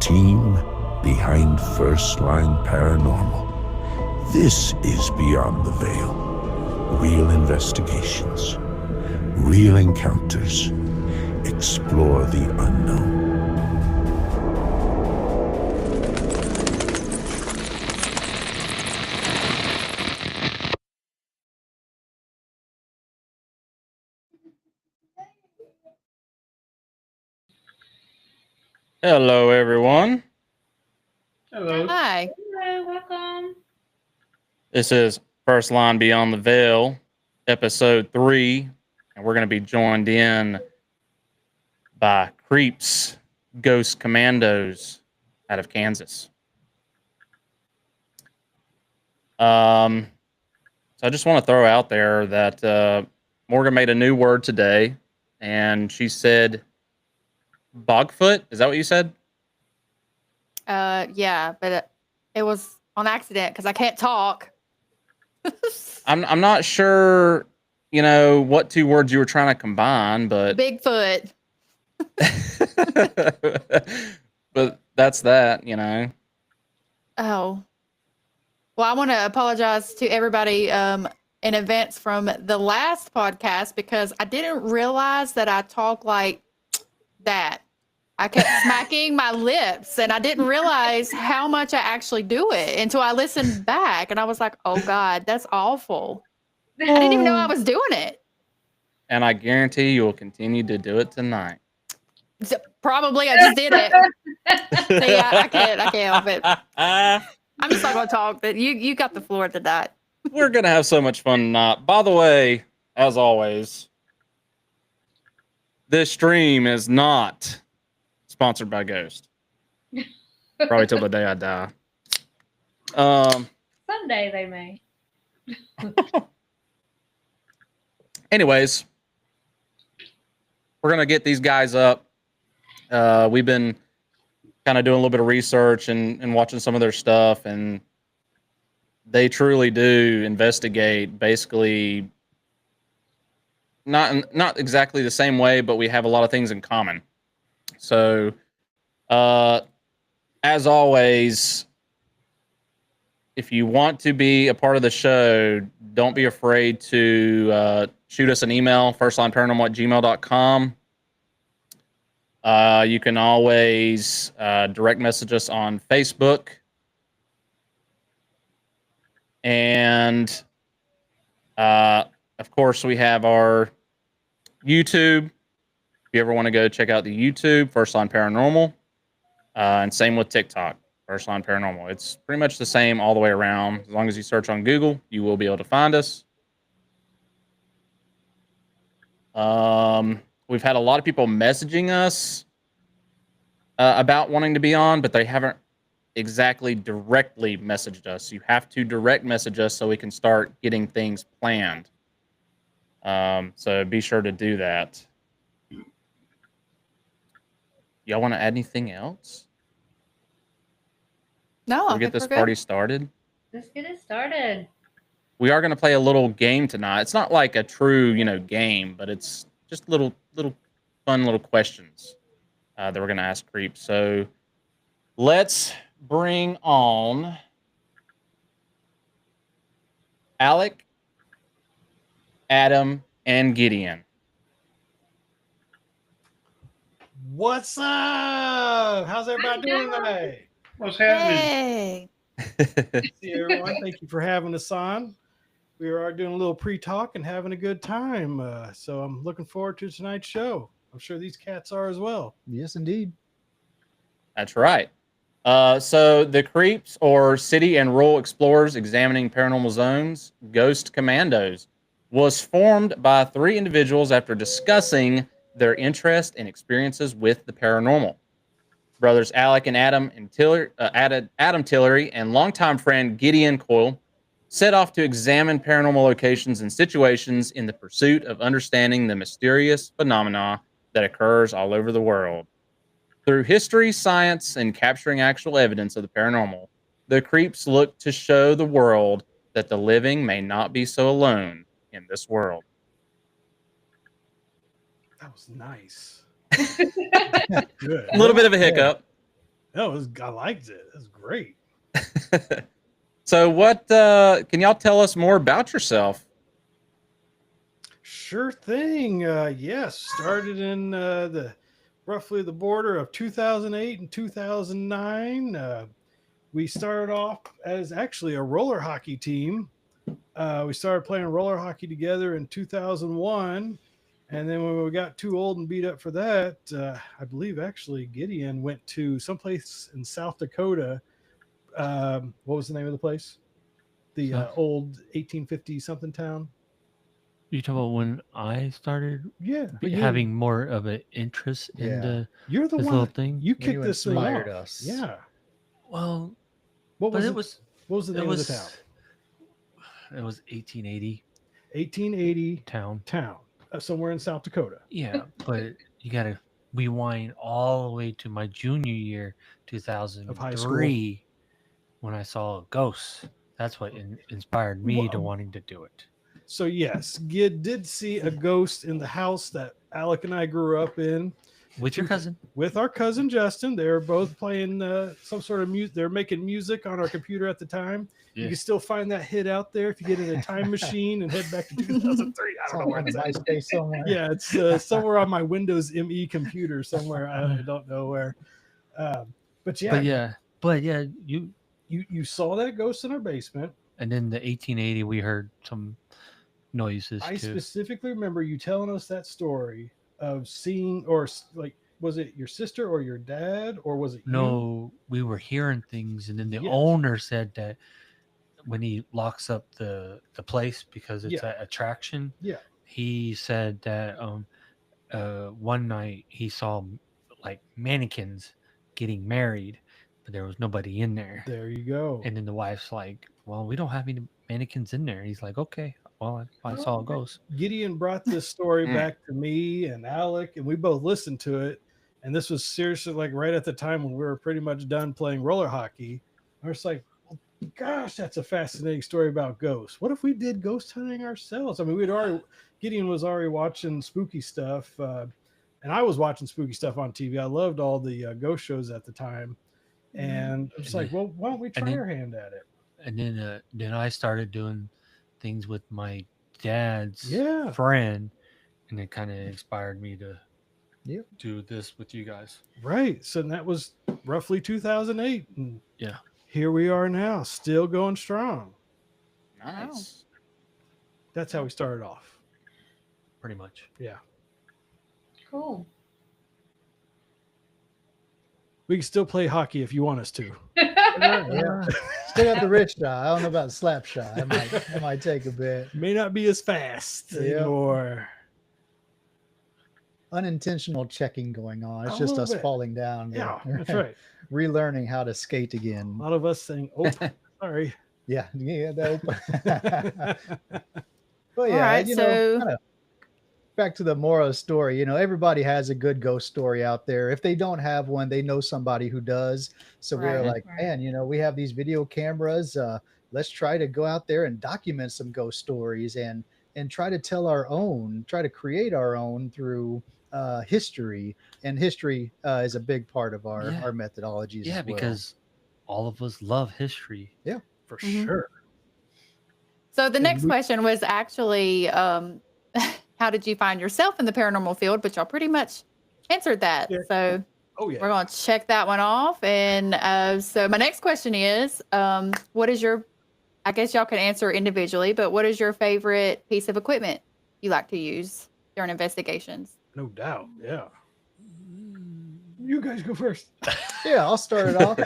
team behind First Line Paranormal. This is Beyond the Veil. Real investigations, real encounters, explore the unknown. Hello, everyone. Hello. Hi. Hello, welcome. This is First Line Beyond the Veil, episode 3, and we're going to be joined in by C.R.E.E.P.Z Ghost Commandos out of Kansas. So I just want to throw out there that Morgan made a new word today, and she said Bogfoot. Is that what you said? Yeah, but it was on accident because I can't talk. I'm not sure, what two words you were trying to combine, but Bigfoot. but that's that, Oh. Well, I want to apologize to everybody in advance from the last podcast because I didn't realize that I talk like that. I kept smacking my lips and I didn't realize how much I actually do it until I listened back and I was like, oh God, that's awful. I didn't even know I was doing it. And I guarantee you will continue to do it tonight. So, probably I just did it. See, I can't help it. I'm just not going to talk, but you got the floor tonight. We're going to have so much fun tonight. By the way, as always, this stream is not sponsored by Ghost. Probably till the day I die. Someday they may. Anyways, we're going to get these guys up. We've been kind of doing a little bit of research and watching some of their stuff, and they truly do investigate basically not exactly the same way, but we have a lot of things in common. So, as always, if you want to be a part of the show, don't be afraid to shoot us an email, firstlineparanormal@gmail.com. You can always direct message us on Facebook. And, of course, we have our YouTube. If you ever want to go check out the YouTube, First Line Paranormal. And same with TikTok, First Line Paranormal. It's pretty much the same all the way around. As long as you search on Google, you will be able to find us. We've had a lot of people messaging us about wanting to be on, but they haven't exactly directly messaged us. You have to direct message us so we can start getting things planned. So be sure to do that. Y'all want to add anything else? No, We'll get this party started. Let's get it started. We are going to play a little game tonight. It's not like a true, game, but it's just little fun little questions that we're going to ask Creep. So let's bring on Alec, Adam, and Gideon. What's up? How's everybody doing today? What's happening? Hey. See everyone. Thank you for having us on. We are doing a little pre-talk and having a good time. So I'm looking forward to tonight's show. I'm sure these cats are as well. Yes, indeed. That's right. So the CREEPZ, or City and Rural Explorers Examining Paranormal Zones, Ghost Commandos, was formed by 3 individuals after discussing their interest and experiences with the paranormal. Brothers Alec and Adam Tillery and longtime friend Gideon Coyle set off to examine paranormal locations and situations in the pursuit of understanding the mysterious phenomena that occurs all over the world. Through history, science, and capturing actual evidence of the paranormal, the CREEPZ look to show the world that the living may not be so alone in this world. That was nice. Good. A little bit of a hiccup. I liked it. It was great. So what can y'all tell us more about yourself? Sure thing. Yes, started in the roughly the border of 2008 and 2009. We started off as actually a roller hockey team. We started playing roller hockey together in 2001. And then when we got too old and beat up for that, I believe actually Gideon went to someplace in South Dakota. What was the name of the place? The old 1850 something town. You talking about when I started Yeah, but having more of an interest in the you're the this one little that- thing? You When you kicked this thing inspired off. us. Yeah. Well, What but was it it? was What was the it name was of the town? it was 1880 1880 town. town, somewhere in South Dakota. Yeah, but you gotta rewind all the way to my junior year, Of high school. 2003, when I saw a ghost. That's what inspired me to Well, wanting to do it. So yes, Gid did see a ghost in the house that Alec and I grew up in With your cousin. with our cousin Justin. They were both playing some sort of music. They're making music on our computer at the time. You Yeah. can still find that hit out there if you get in a time machine and head back to 2003. I don't know where on it's at. MySpace somewhere. Yeah, it's somewhere on my Windows ME computer somewhere. I don't know where. But yeah, But yeah, you saw that ghost in our basement. and then the 1880 we heard some noises I too. specifically remember you telling us that story of seeing, or like, was it your sister or your dad, or was it you? No, we were hearing things, and then the Yes. owner said that when he locks up the place because it's Yeah. an attraction. Yeah. He said that one night he saw like mannequins getting married, but there was nobody in there. There you go. And then the wife's like, "Well, we don't have any mannequins in there." And he's like, "Okay, well, I saw a ghost." Gideon brought this story Mm. back to me and Alec, and we both listened to it. And this was seriously like right at the time when we were pretty much done playing roller hockey. I was like, well, gosh, that's a fascinating story about ghosts. What if we did ghost hunting ourselves? I mean, Gideon was already watching spooky stuff, and I was watching spooky stuff on TV. I loved all the ghost shows at the time. And I was like, well, why don't we try then- our hand at it? And then I started doing things with my dad's Yeah. friend, and it kind of inspired me to Yep. do this with you guys. Right. So that was roughly 2008. And Yeah. here we are now, still going strong. Nice. That's how we started off. Pretty much. Yeah. Cool. We can still play hockey if you want us to. Yeah. Still got the rich shot. I don't know about the slap shot. It might take a bit. May not be as fast Yeah. anymore. Unintentional checking going on. It's A just little us bit. falling down. Yeah, that's right. Relearning how to skate A again. lot of us saying, "Oh, sorry." Yeah. That. But All yeah, right, so- kinda back to the Moro story. Everybody has a good ghost story out there. If they don't have one, they know somebody who does. So we're Right, like, right. man, we have these video cameras. Let's try to go out there and document some ghost stories and try to tell our own, try to create our own through history. And history is a big part of our Yeah. our methodologies. Yeah, as well. because all of us love history. For Mhm. sure. So the And next we- question was actually, how did you find yourself in the paranormal field? But y'all pretty much answered that. Yeah. So Oh yeah. we're going to check that one off. And so my next question is, what is your, I guess y'all can answer individually, but what is your favorite piece of equipment you like to use during investigations? No doubt. Yeah. You guys go first. Yeah, I'll start it off.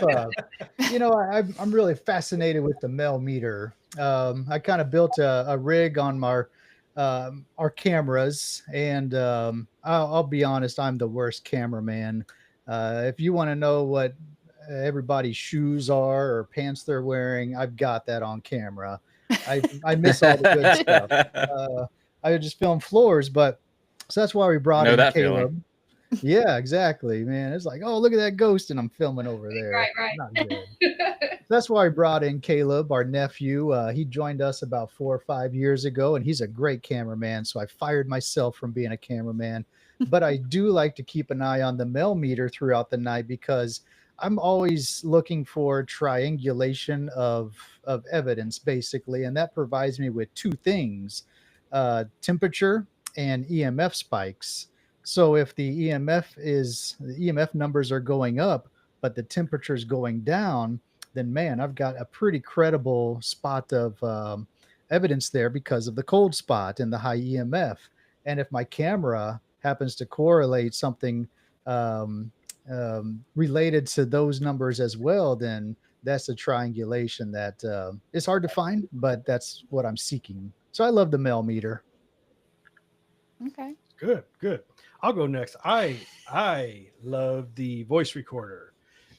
I'm really fascinated with the Mel meter. I kind of built a rig on our cameras, and I'll be honest, I'm the worst cameraman. If you want to know what everybody's shoes are or pants they're wearing, I've got that on camera. I miss all the good stuff. I just film floors, but so that's why we brought Know in that Caleb. feeling. Yeah, exactly, man. It's like, oh, look at that ghost, and I'm filming over there. Right. Not good. That's why I brought in Caleb, our nephew. He joined us about 4 or 5 years ago, and he's a great cameraman. So I fired myself from being a cameraman. But I do like to keep an eye on the Mel meter throughout the night because I'm always looking for triangulation of evidence, basically, and that provides me with two things: temperature and EMF spikes. So if the EMF numbers are going up, but the temperature is going down, then man, I've got a pretty credible spot of evidence there because of the cold spot and the high EMF. And if my camera happens to correlate something um, related to those numbers as well, then that's a triangulation that is hard to find, but that's what I'm seeking. So I love the Mel meter. Okay. Good, good. I'll go next. I love the voice recorder.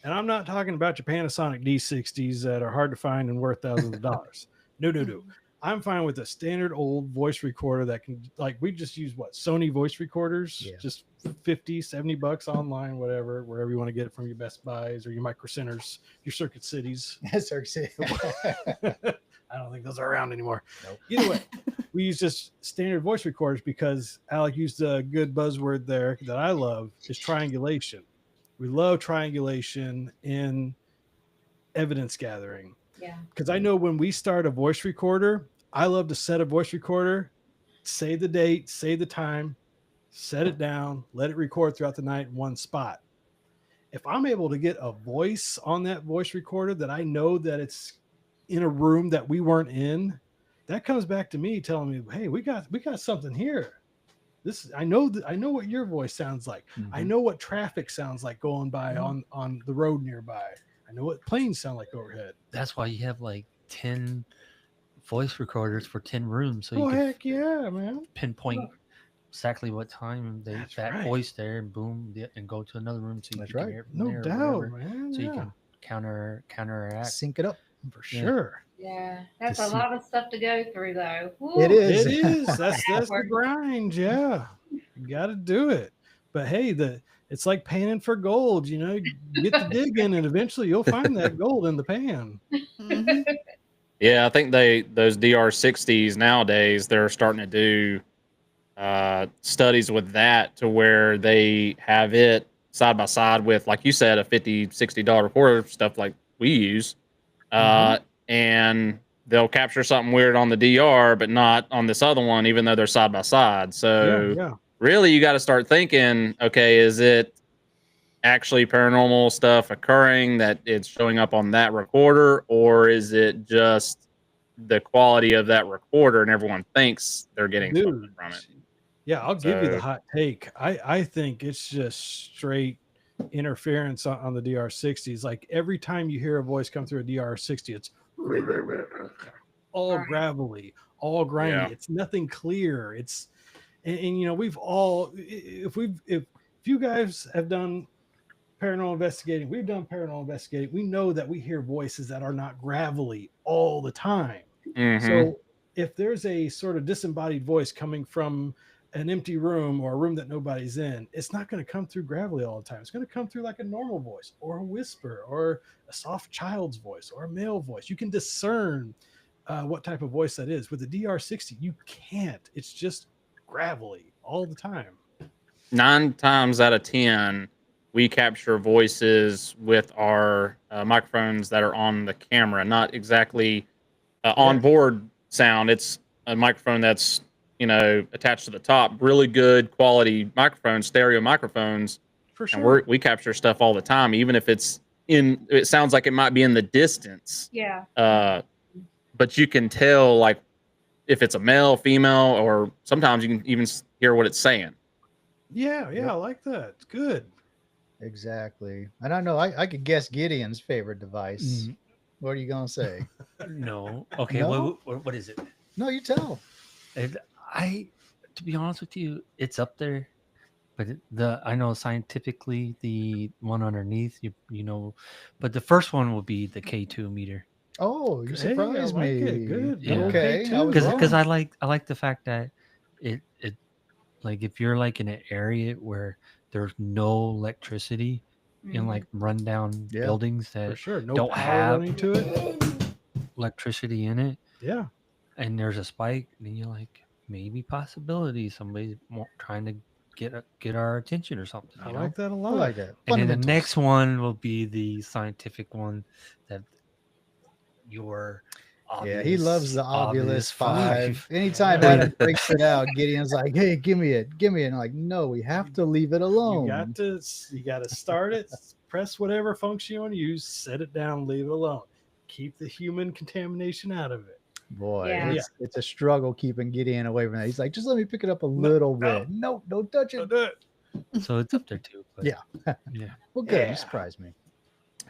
And I'm not talking about your Panasonic D60s that are hard to find and worth thousands of dollars. No, no, no. I'm fine with a standard old voice recorder that can, like, we just use what, Sony voice recorders, Yeah. just 50, 70 bucks online, whatever, wherever you want to get it from, your Best Buys or your Micro Centers, your Circuit Cities. I don't think those are around anymore. Nope. Either way, we use just standard voice recorders because Alec used a good buzzword there that I love is triangulation. We love triangulation in evidence gathering. Yeah. Because I know when we start a voice recorder, I love to set a voice recorder, say the date, say the time, set it down, let it record throughout the night in one spot. If I'm able to get a voice on that voice recorder that I know that it's in a room that we weren't in, that comes back to me telling me, hey, we got something here. I know what your voice sounds like. Mhm. I know what traffic sounds like going by on the road nearby. I know what planes sound like overhead. That's why you have like 10 voice recorders for 10 rooms, so you Oh, can heck yeah, man. pinpoint exactly what time That's that right. voice there, and boom, and go to another room so you That's can right. hear it from No there or doubt, whatever, man. so yeah. you can counteract. Sync it up. For sure. Yeah. That's To a see- lot of stuff to go through, though. Woo. It is. It is. That's the grind. Yeah. You got to do it. But hey, it's like panning for gold. You know, you get the digging and eventually you'll find that gold in the pan. Mhm. Yeah, I think those DR60s nowadays, they're starting to do studies with that to where they have it side by side with, like you said, a $50, $60 recorder, stuff like we use. And they'll capture something weird on the DR, but not on this other one, even though they're side by side. So Yeah. really, you got to start thinking, okay, is it actually paranormal stuff occurring that it's showing up on that recorder, or is it just the quality of that recorder and everyone thinks they're getting something Dude. from it? Yeah, I'll give you the So- hot take. I think it's just straight interference on the DR60s. Like every time you hear a voice come through a DR60, it's all Right. gravelly, all grindy. Yeah. It's nothing clear. It's and you know, we've all if you guys have done paranormal investigating, we've done paranormal investigating, we know that we hear voices that are not gravelly all the time. Mhm. So if there's a sort of disembodied voice coming from an empty room or a room that nobody's in, it's not going to come through gravelly all the time. It's going to come through like a normal voice or a whisper or a soft child's voice or a male voice. You can discern what type of voice that is. With the DR60, you can't. It's just gravelly all the time. 9 times out of 10, we capture voices with our microphones that are on the camera, not exactly onboard sound. It's a microphone that's, attached to the top. Really good quality microphones, stereo microphones. For And sure. we capture stuff all the time, even if it sounds like it might be in the distance. Yeah. But you can tell, like, if it's a male, female, or sometimes you can even hear what it's saying. Yeah, Yep. I like that. It's good. Exactly. And I know I could guess Gideon's favorite device. What are you going to say? No. Okay. No? What is it? No, you tell. To be honest with you, it's up there. But I know scientifically the one underneath, but the first one will be the K2 meter. Oh, you Hey, surprised I like me. it. Good. Yeah. Okay. Okay, I was Because wrong. I like the fact that it like if you're like in an area where there's no electricity in like rundown Yeah, buildings For that sure. No don't power have running to it. electricity in it, Yeah. and there's a spike, then you're like, maybe possibility somebody's trying to get our attention or something. I You know? like that a I lot. like that. And then the Fundamentals. next one will be the scientific one that your Yeah, he loves the obvious Obulus 5. Anytime Yeah. Adam breaks it out, Gideon's like, "Hey, give me it, give me it." And I'm like, "No, we have to leave it alone." You got to start it, press whatever function you want to use, set it down, leave it alone. Keep the human contamination out of it. Boy, Yeah. it's a struggle keeping Gideon away from that. He's like, "Just let me pick it up a little bit." No, don't touch it. Don't do it. So it's up there too. But Yeah. yeah. Well, good. Yeah. You surprised me.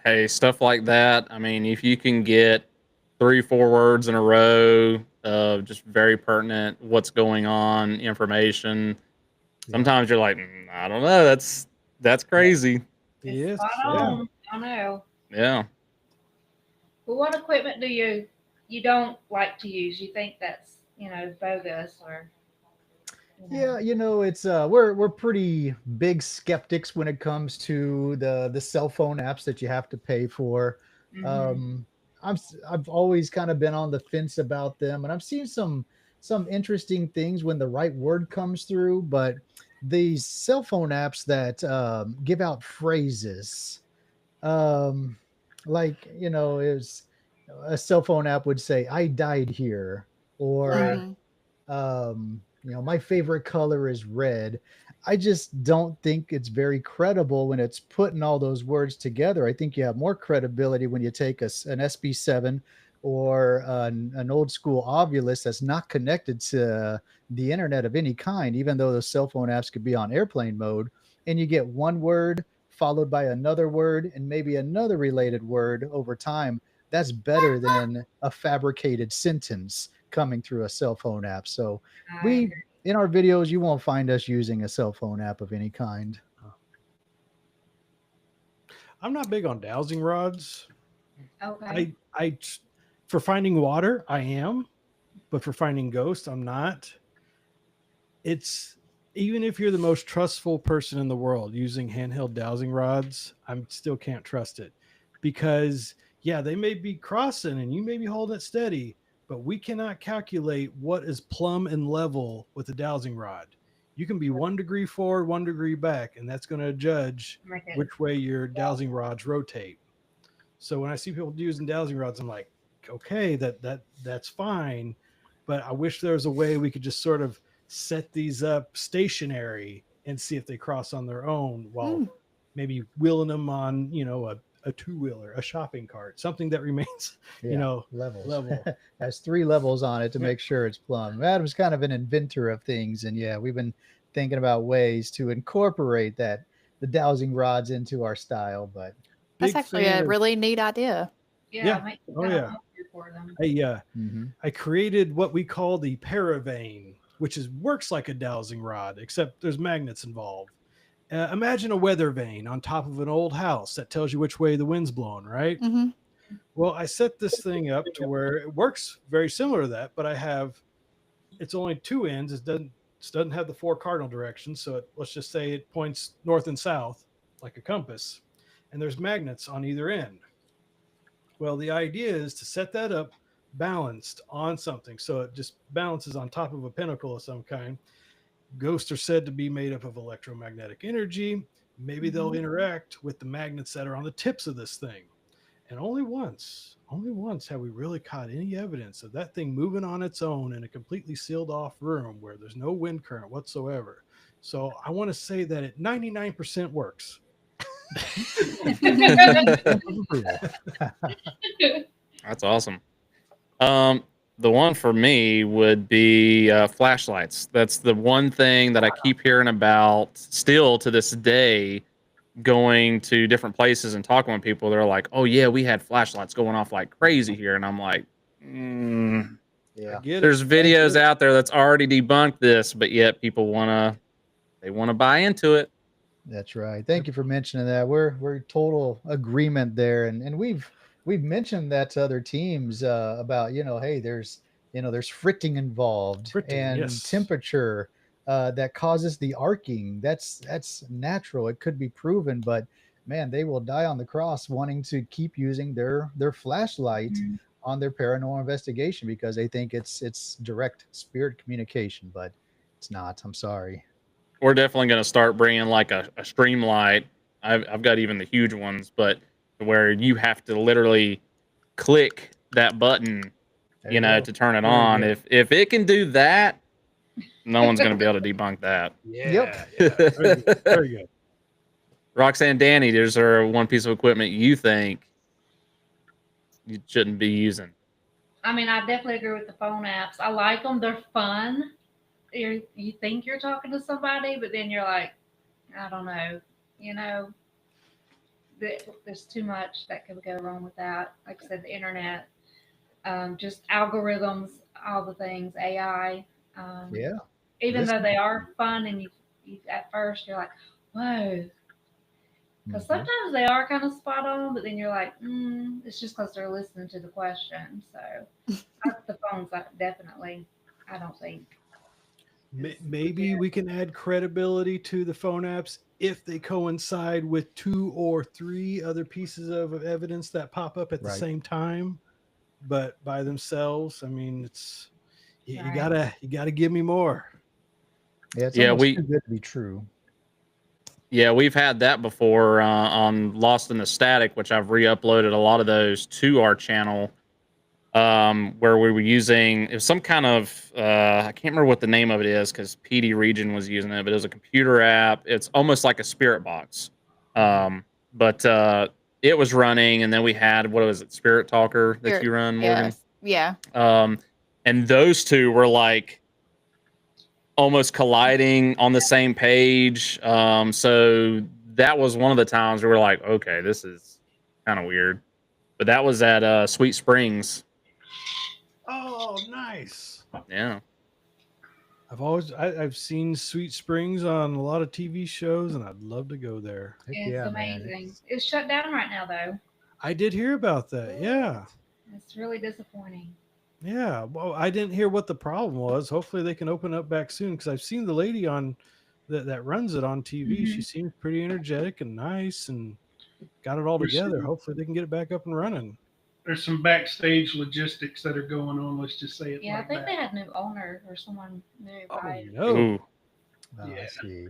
Hey, stuff like that. I mean, if you can get 3, 4 words in a row of just very pertinent, what's going on information. Yeah. Sometimes you're like, I don't know. That's crazy. It's Yes. spot Yeah. on. I know. Yeah. Well, what equipment do you don't like to use? You think that's bogus or? Yeah, it's we're pretty big skeptics when it comes to the cell phone apps that you have to pay for. Mhm. I've always kind of been on the fence about them, and I've seen some interesting things when the right word comes through. But these cell phone apps that give out phrases, um, like is a cell phone app would say, "I died here," or Right. Mhm. my favorite color is red. I just don't think it's very credible when it's putting all those words together. I think you have more credibility when you take an SB7 or an old school Ovulus that's not connected to the internet of any kind, even though those cell phone apps could be on airplane mode, and you get one word followed by another word and maybe another related word over time. That's better than a fabricated sentence coming through a cell phone app. So I we agree. in our videos, you won't find us using a cell phone app of any kind. I'm not big on dowsing rods. Okay. I for finding water, I am, but for finding ghosts, I'm not. It's even if you're the most trustful person in the world using handheld dowsing rods, I still can't trust it because yeah, they may be crossing and you may be holding it steady, but we cannot calculate what is plumb and level with a dowsing rod. You can be 1 degree forward, 1 degree back, and that's going to judge Make it. which way your dowsing rods rotate. So when I see people using dowsing rods, I'm like, okay, that's fine, but I wish there was a way we could just sort of set these up stationary and see if they cross on their own while maybe wheeling them on, a two-wheeler, a shopping cart, something that remains, Levels. level. Has 3 levels on it to Yeah. make sure it's plumb. Adam's kind of an inventor of things, and yeah, we've been thinking about ways to incorporate the dowsing rods into our style. But That's Big actually fan a of- really neat idea. Yeah. Make it Oh, kind yeah. of easier for them. I created what we call the paravane, which works like a dowsing rod, except there's magnets involved. Imagine a weather vane on top of an old house that tells you which way the wind's blowing, right? Hmm. Well, I set this thing up to where it works very similar to that, but it's only 2 ends. It doesn't have the 4 cardinal directions. So let's just say it points north and south like a compass, and there's magnets on either end. Well, the idea is to set that up balanced on something. So it just balances on top of a pinnacle of some kind. Ghosts are said to be made up of electromagnetic energy. Maybe they'll interact with the magnets that are on the tips of this thing. And only once have we really caught any evidence of that thing moving on its own in a completely sealed off room where there's no wind current whatsoever. So I want to say that it 99% works. That's awesome. The one for me would be flashlights. That's the one thing that I keep hearing about still to this day. Going to different places and talking with people, they're like, "Oh yeah, we had flashlights going off like crazy here," and I'm like, Yeah. I get "There's it. videos out there that's already debunked this, but yet people they wanna buy into it." That's right. Thank you for mentioning that. We're total agreement there, and we've mentioned that to other teams about hey, there's fritting involved Fritting, and yes. temperature that causes the arcing. That's natural. It could be proven, but man, they will die on the cross wanting to keep using their flashlight on their paranormal investigation because they think it's direct spirit communication, but it's not. I'm sorry. we're definitely going to start bringing like a stream light. I've got even the huge ones, but where you have to literally click that button, There you go. to turn it Very on. good. If it can do that, no one's going to be able to debunk that. Yeah. Very good. Very good. Roxanne, Danny, is there one piece of equipment you think you shouldn't be using? I mean, I definitely agree with the phone apps. I like them. They're fun. You think you're talking to somebody, but then you're like, I don't know. You know, there's too much that could go wrong with that. Like I said, the internet, just algorithms, all the things, AI. Yeah. Even Listen. though they are fun, and you at first you're like, whoa, because Mhm. sometimes they are kind of spot on, but then you're like, it's just because they're listening to the question. So the phones, definitely, I don't think. Maybe we can add credibility to the phone apps if they coincide with 2 or 3 other pieces of evidence that pop up at the Right. same time, but by themselves. I mean, it's you Right. gotta give me more. Yeah, it's Yeah, almost too good to be true. Yeah, we've had that before on Lost in the Static, which I've re-uploaded a lot of those to our channel, where we were using it was some kind of I can't remember what the name of it is because PD Region was using it, but it was a computer app. It's almost like a spirit box, but it was running, and then we had what was it, Spirit Talker that you run, Morgan? Yeah. And those two were like almost colliding on the same page. So that was one of the times we were like, okay, this is kind of weird. But that was at Sweet Springs. Oh, nice. Yeah. I've seen Sweet Springs on a lot of TV shows, and I'd love to go there. Heck It's yeah, man. amazing. It's shut down right now, though. I did hear about that. Yeah. It's really disappointing. Yeah. Well, I didn't hear what the problem was. Hopefully they can open up back soon because I've seen the lady on that runs it on TV. She seems pretty energetic and nice and got it all together. Hopefully they can get it back up and running. There's some backstage logistics that are going on. Let's just say it Yeah, I like think that. they had new owner or someone new. Oh, By no. Ooh. Oh, Yeah. I see.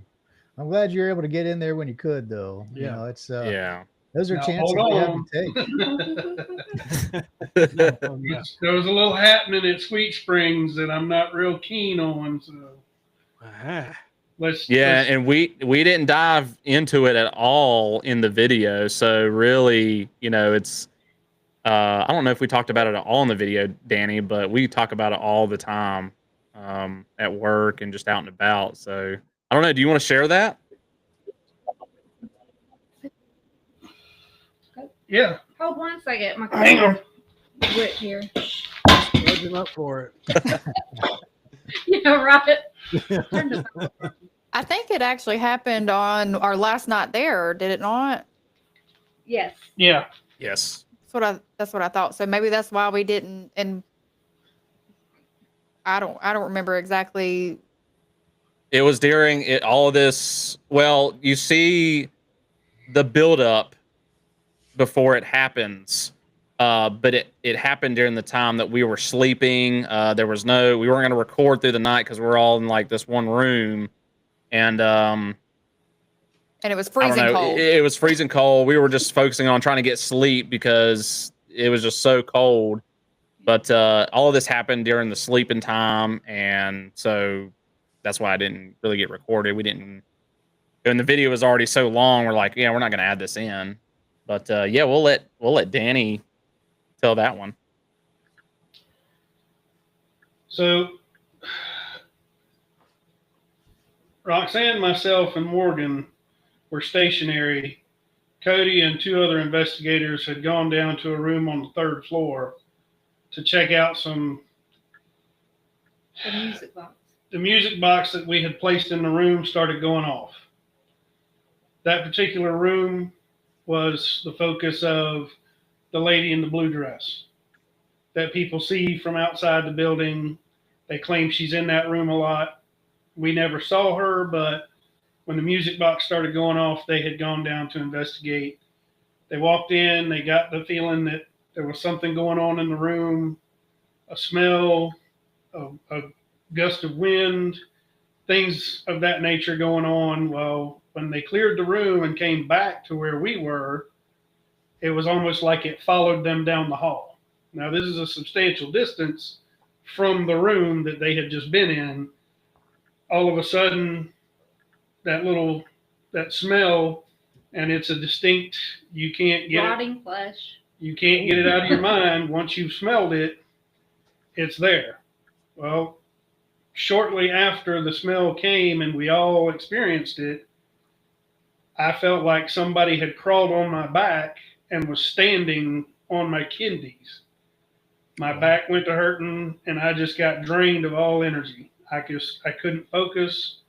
I'm glad you were able to get in there when you could, though. You Yeah. know, it's Yeah. those are Now, chances hold we have on. to take. Oh, no. There was a little happening at Sweet Springs that I'm not real keen on. So Ah. let's And we didn't dive into it at all in the video. So really, it's I don't know if we talked about it at all in the video, Danny, but we talk about it all the time at work and just out and about. So I don't know. Do you want to share that? yeah. hold one second, my Hang on. glitch here. Charging up for it. Yeah, right. Turn the I think it actually happened on our last night there, did it not? Yes. Yeah. Yes. That's what I thought. So maybe that's why we didn't. And I don't remember exactly. It was during it all of this. Well, you see the buildup before it happens. But it happened during the time that we were sleeping. We weren't going to record through the night because we're all in like this one room, and And it was I don't freezing know. cold. It was freezing cold. We were just focusing on trying to get sleep because it was just so cold. But all of this happened during the sleeping time, and so that's why I didn't really get recorded. We didn't, and the video was already so long. We're like, yeah, we're not going to add this in. But yeah, we'll let Danny tell that one. So Roxanne, myself, and Morgan were stationary. Cody and 2 other investigators had gone down to a room on the 3rd floor to check out The music box. the music box that we had placed in the room started going off. That particular room was the focus of the lady in the blue dress that people see from outside the building. They claim she's in that room a lot. We never saw her, but when the music box started going off, they had gone down to investigate. They walked in, they got the feeling that there was something going on in the room, a smell, a gust of wind. things of that nature going on. Well, when they cleared the room and came back to where we were, it was almost like it followed them down the hall. Now, this is a substantial distance from the room that they had just been in. All of a sudden, that smell, and it's a distinct, you can't get Rotting flesh. You can't get it out of your mind. Once you've smelled it, it's there. Well, shortly after the smell came and we all experienced it, I felt like somebody had crawled on my back and was standing on my kidneys. My back went to hurting, and I just got drained of all energy. I couldn't focus.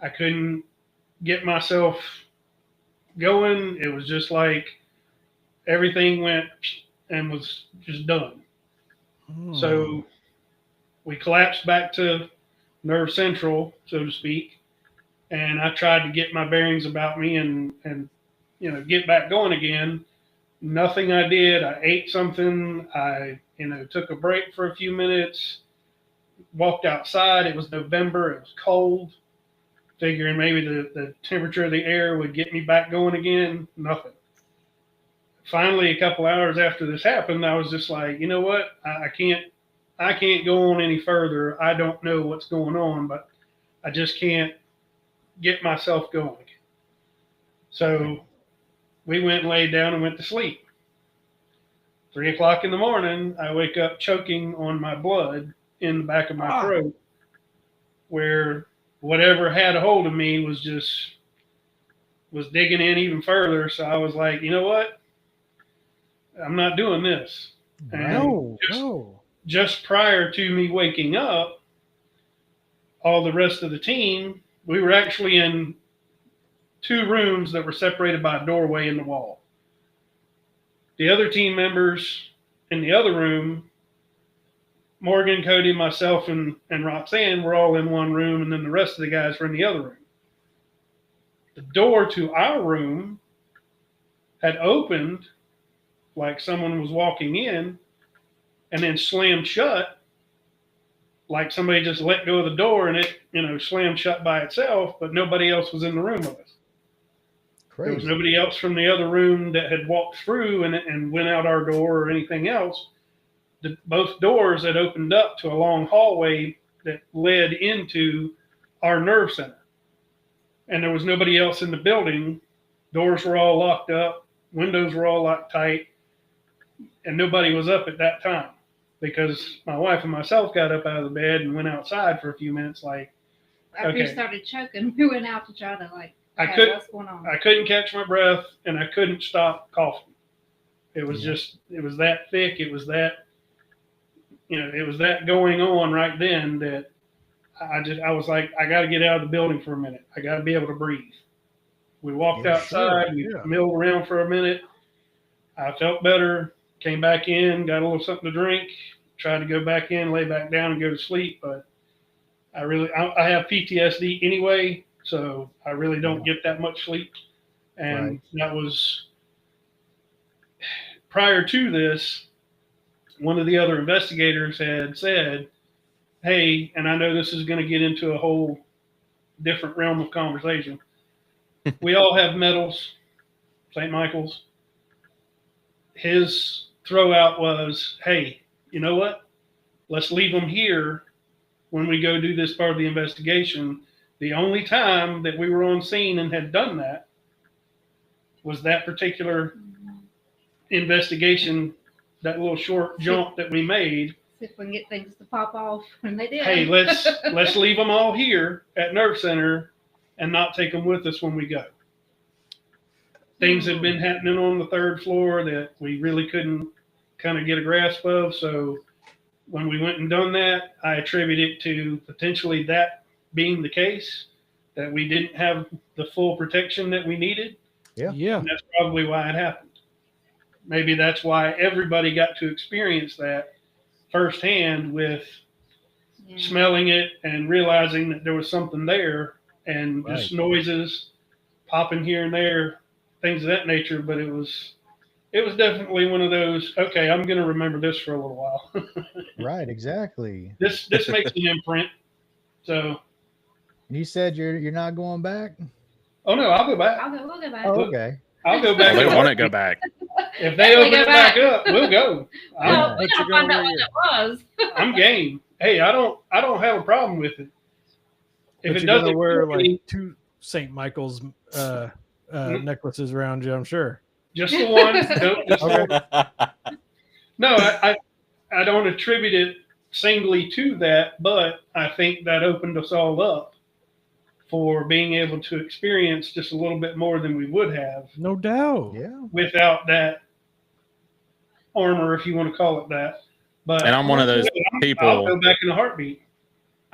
I couldn't get myself going. It was just like everything went and was just done. So we collapsed back to Nerve Central, so to speak, and I tried to get my bearings about me and get back going again. Nothing I did. I ate something. I took a break for a few minutes, walked outside. It was November. It was cold. Figuring maybe the temperature of the air would get me back going again. Nothing. Finally, a couple hours after this happened, I was just like, you know what? I can't go on any further. I don't know what's going on, but I just can't get myself going. So we went and laid down and went to sleep. 3 o'clock in the morning, I wake up choking on my blood in the back of my throat, where whatever had a hold of me was digging in even further. So I was like, you know what? I'm not doing this. And just prior to me waking up, all the rest of the team, we were actually in 2 rooms that were separated by a doorway in the wall. The other team members in the other room, Morgan, Cody, myself, and Roxanne were all in one room, and then the rest of the guys were in the other room. The door to our room had opened like someone was walking in, and then slammed shut like somebody just let go of the door and it slammed shut by itself, but nobody else was in the room with us. Crazy. There was nobody else from the other room that had walked through and went out our door or anything else. Both doors had opened up to a long hallway that led into our nerve center. And there was nobody else in the building. Doors were all locked up. Windows were all locked tight. And nobody was up at that time, because my wife and myself got up out of the bed and went outside for a few minutes. After you started choking, we went out to try to what's going on. I couldn't catch my breath, and I couldn't stop coughing. It was it was that thick. It was that, it was that going on right then that I was like, I got to get out of the building for a minute. I got to be able to breathe. We walked outside. We milled around for a minute. I felt better. Came back in, got a little something to drink, tried to go back in, lay back down and go to sleep. But I have PTSD anyway, so I really don't get that much sleep. And that was prior to this. One of the other investigators had said, hey, and I know this is going to get into a whole different realm of conversation. We all have medals, St. Michael's. His throw out was, hey, you know what? Let's leave them here when we go do this part of the investigation. The only time that we were on scene and had done that was that particular investigation, that little short jump that we made. See if we can get things to pop off, and they did. Hey, let's leave them all here at Nerve Center and not take them with us when we go. Things had been happening on the 3rd floor that we really couldn't kind of get a grasp of. So when we went and done that, I attribute it to potentially that being the case, that we didn't have the full protection that we needed. Yeah. And that's probably why it happened. Maybe that's why everybody got to experience that firsthand with smelling it and realizing that there was something there, and just noises popping here and there, things of that nature. But it was definitely one of those, okay, I'm going to remember this for a little while. Right, exactly. This makes an imprint. So You said you're not going back. Oh no, I'll go back. We'll go back. Oh, okay. I'll go Well, back. they in a want to heartbeat. go back. If they Definitely open go it back back. up, we'll go. Well, we But gotta you're find going out where what it was. I'm game. Hey, I don't have a problem with it. If But it you're gonna doesn't wear kill me, like 2 St. Michael's necklaces around you, I'm sure. just the one. Just the Okay. one. No, I don't attribute it singly to that, but I think that opened us all up for being able to experience just a little bit more than we would have No doubt. Yeah. without that armor, if you want to call it that. But And I'm one of those I'll people. go back in a heartbeat.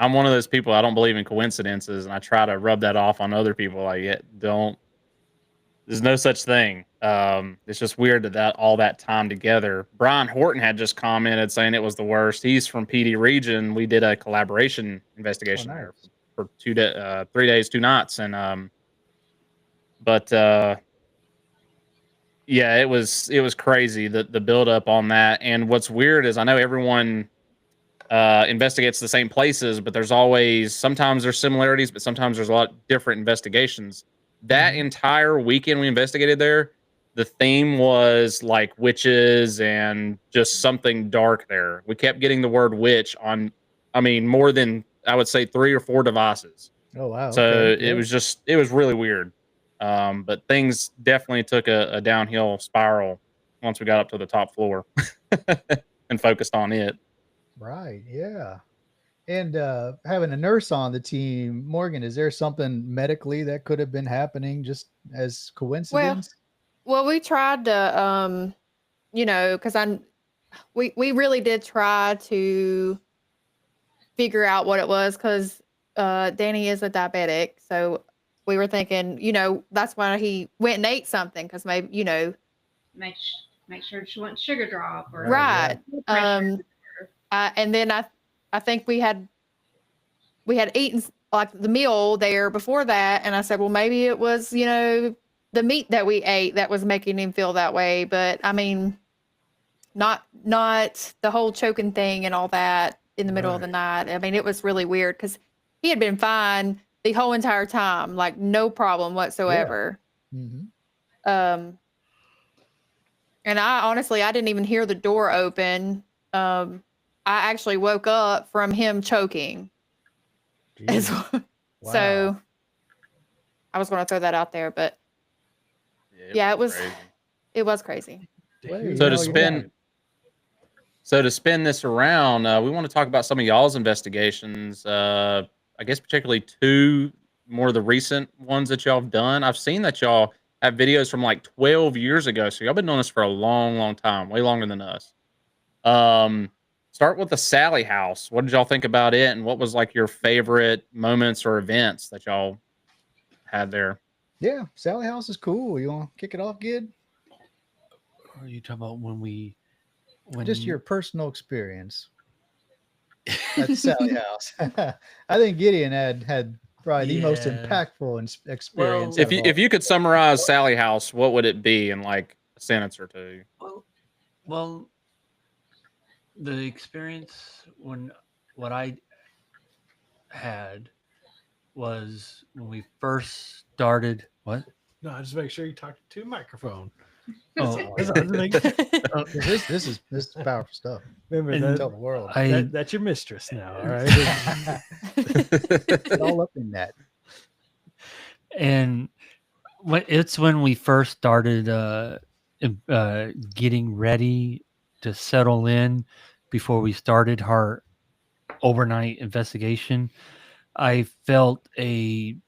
I'm one of those people. I don't believe in coincidences, and I try to rub that off on other people. Like, yeah, don't. There's no such thing. It's just weird that all that time together. Brian Horton had just commented saying it was the worst. He's from PD region. We did a collaboration investigation nice. there for 3 days, 2 nights, and but yeah, it was crazy the build up on that. And what's weird is I know everyone investigates the same places, but there's always sometimes there's similarities, but sometimes there's a lot different investigations. That entire weekend we investigated there, the theme was like witches and just something dark there. We kept getting the word witch on, I mean, more than I would say 3 or 4 devices. Oh wow. So okay. it was really weird. But things definitely took a downhill spiral once we got up to the top floor and focused on it. Right. Yeah. And having a nurse on the team, Morgan, is there something medically that could have been happening just as coincidence? Well, we tried to, because we really did try to figure out what it was because Danny is a diabetic, so we were thinking, that's why he went and ate something because maybe, Make sure she wants sugar drop or right. pressure. And then I think we had eaten like the meal there before that, and I said, well, maybe it was, the meat that we ate that was making him feel that way. But I mean, not the whole choking thing and all that in the middle of the night. I mean, it was really weird because he had been fine the whole entire time, like no problem whatsoever. Mm-hmm. And I didn't even hear the door open. I actually woke up from him choking. Wow. So I was going to throw that out there, but yeah, it was crazy. Well, So to spin this around, we want to talk about some of y'all's investigations. I guess particularly 2 more of the recent ones that y'all have done. I've seen that y'all have videos from like 12 years ago. So y'all been doing this for a long, long time, way longer than us. Start with the Sally house. What did y'all think about it? And what was like your favorite moments or events that y'all had there? Yeah, Sally House is cool. You want to kick it off, Gid? Or are you talking about when Just your personal experience at Sally House. I think Gideon had probably the most impactful experience. Well, if you could summarize Sally house, what would it be in like a sentence or 2? Well, the experience what I had was when we first started. What? No, just make sure you talk to a microphone. Oh, This is powerful stuff. Remember Tell the world. that's your mistress now. All right. It's all up in that. And it's when we first started getting ready to settle in before we started our overnight investigation. I felt we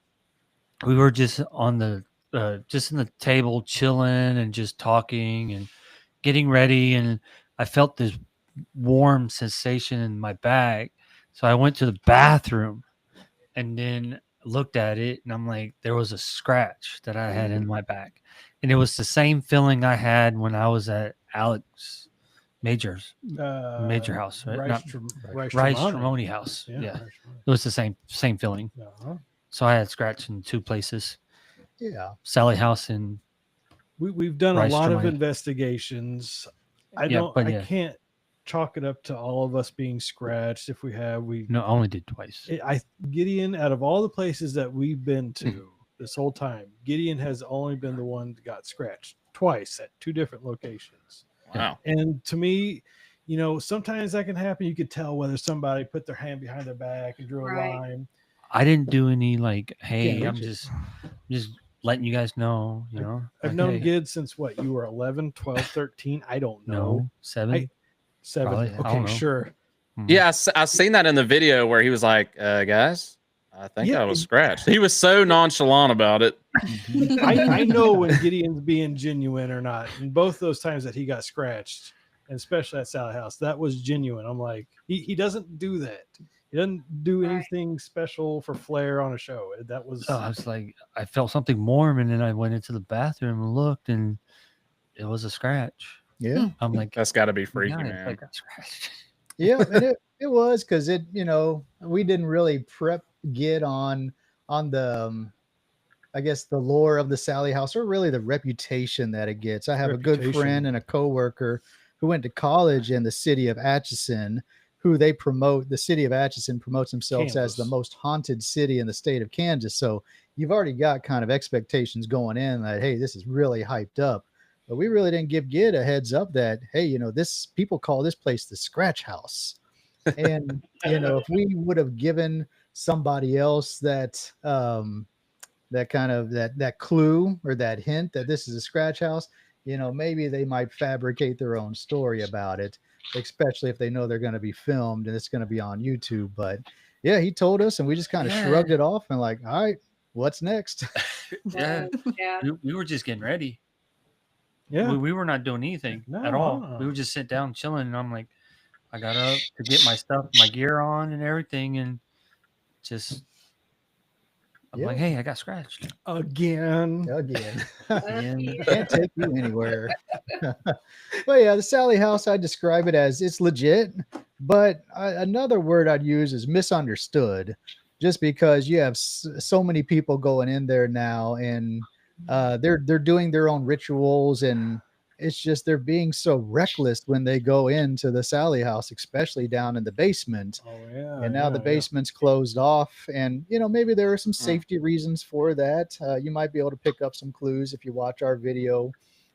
were just on the just in the table chilling and just talking and getting ready, and I felt this warm sensation in my back. So I went to the bathroom and then looked at it, and I'm like, there was a scratch that I had in my back, and it was the same feeling I had when I was at Alex Major house, right? Rice Tremoni house. Yeah. It was the same feeling. So I had scratch in 2 places. Yeah. Sally house and we've done Rice a lot of Tremoni. investigations. I Yeah, can't chalk it up to all of us being scratched. If we have, No, I only did twice. Gideon, out of all the places that we've been to this whole time, Gideon has only been the one that got scratched twice at 2 different locations. Wow. And to me, you know, sometimes that can happen. You could tell whether somebody put their hand behind their back and drew a Right. line. I didn't do any like, hey, Can't I'm reach it. just letting you guys know, you know. I've like, known hey, Gid since what, you were 11, 12, 13? I don't know. no 7. 7. Probably. I don't Okay, know. sure. Yeah, I seen that in the video where he was like, guys, I think I was scratched. He was so nonchalant about it. I know when Gideon's being genuine or not. And both those times that he got scratched, and especially at Sally House, that was genuine. I'm like, he doesn't do that. He doesn't do anything special for flair on a show. That was I was like, I felt something warm, and then I went into the bathroom and looked, and it was a scratch. Yeah. I'm like, That's got to be freaky, "Yeah, man. I got scratched." Yeah, and it was because it, you know, we didn't really prep Gid on the I guess the lore of the Sally House, or really the reputation that it gets. I have a good Reputation. friend and a coworker who went to college in the city of Atchison, who they promote. The city of Atchison promotes themselves as the Kansas. most haunted city in the state of Kansas. So you've already got kind of expectations going in that, hey, this is really hyped up. But we really didn't give Gid a heads up that, hey, you know, this people call this place the Scratch House. And, you know, if we would have given somebody else that that kind of that clue or that hint that this is a scratch house, you know, maybe they might fabricate their own story about it, especially if they know they're going to be filmed and it's going to be on YouTube. But yeah, he told us and we just kind of shrugged it off and like, all right, what's next? Yeah, Yeah. we were just getting ready. yeah. We were not doing anything at No, all. We would just sit down chilling, and I'm like, I got up to get my stuff, my gear on, and everything, and just. I'm like, hey, I got scratched. Again. Again. And Can't take you anywhere. But yeah, the Sally House, I describe it as it's legit, but another word I'd use is misunderstood, just because you have so many people going in there now, and they're doing their own rituals, and it's just they're being so reckless when they go into the Sally House, especially down in the basement. Oh yeah. And now the basement's closed off, and you know, maybe there are some safety reasons for that. You might be able to pick up some clues if you watch our video,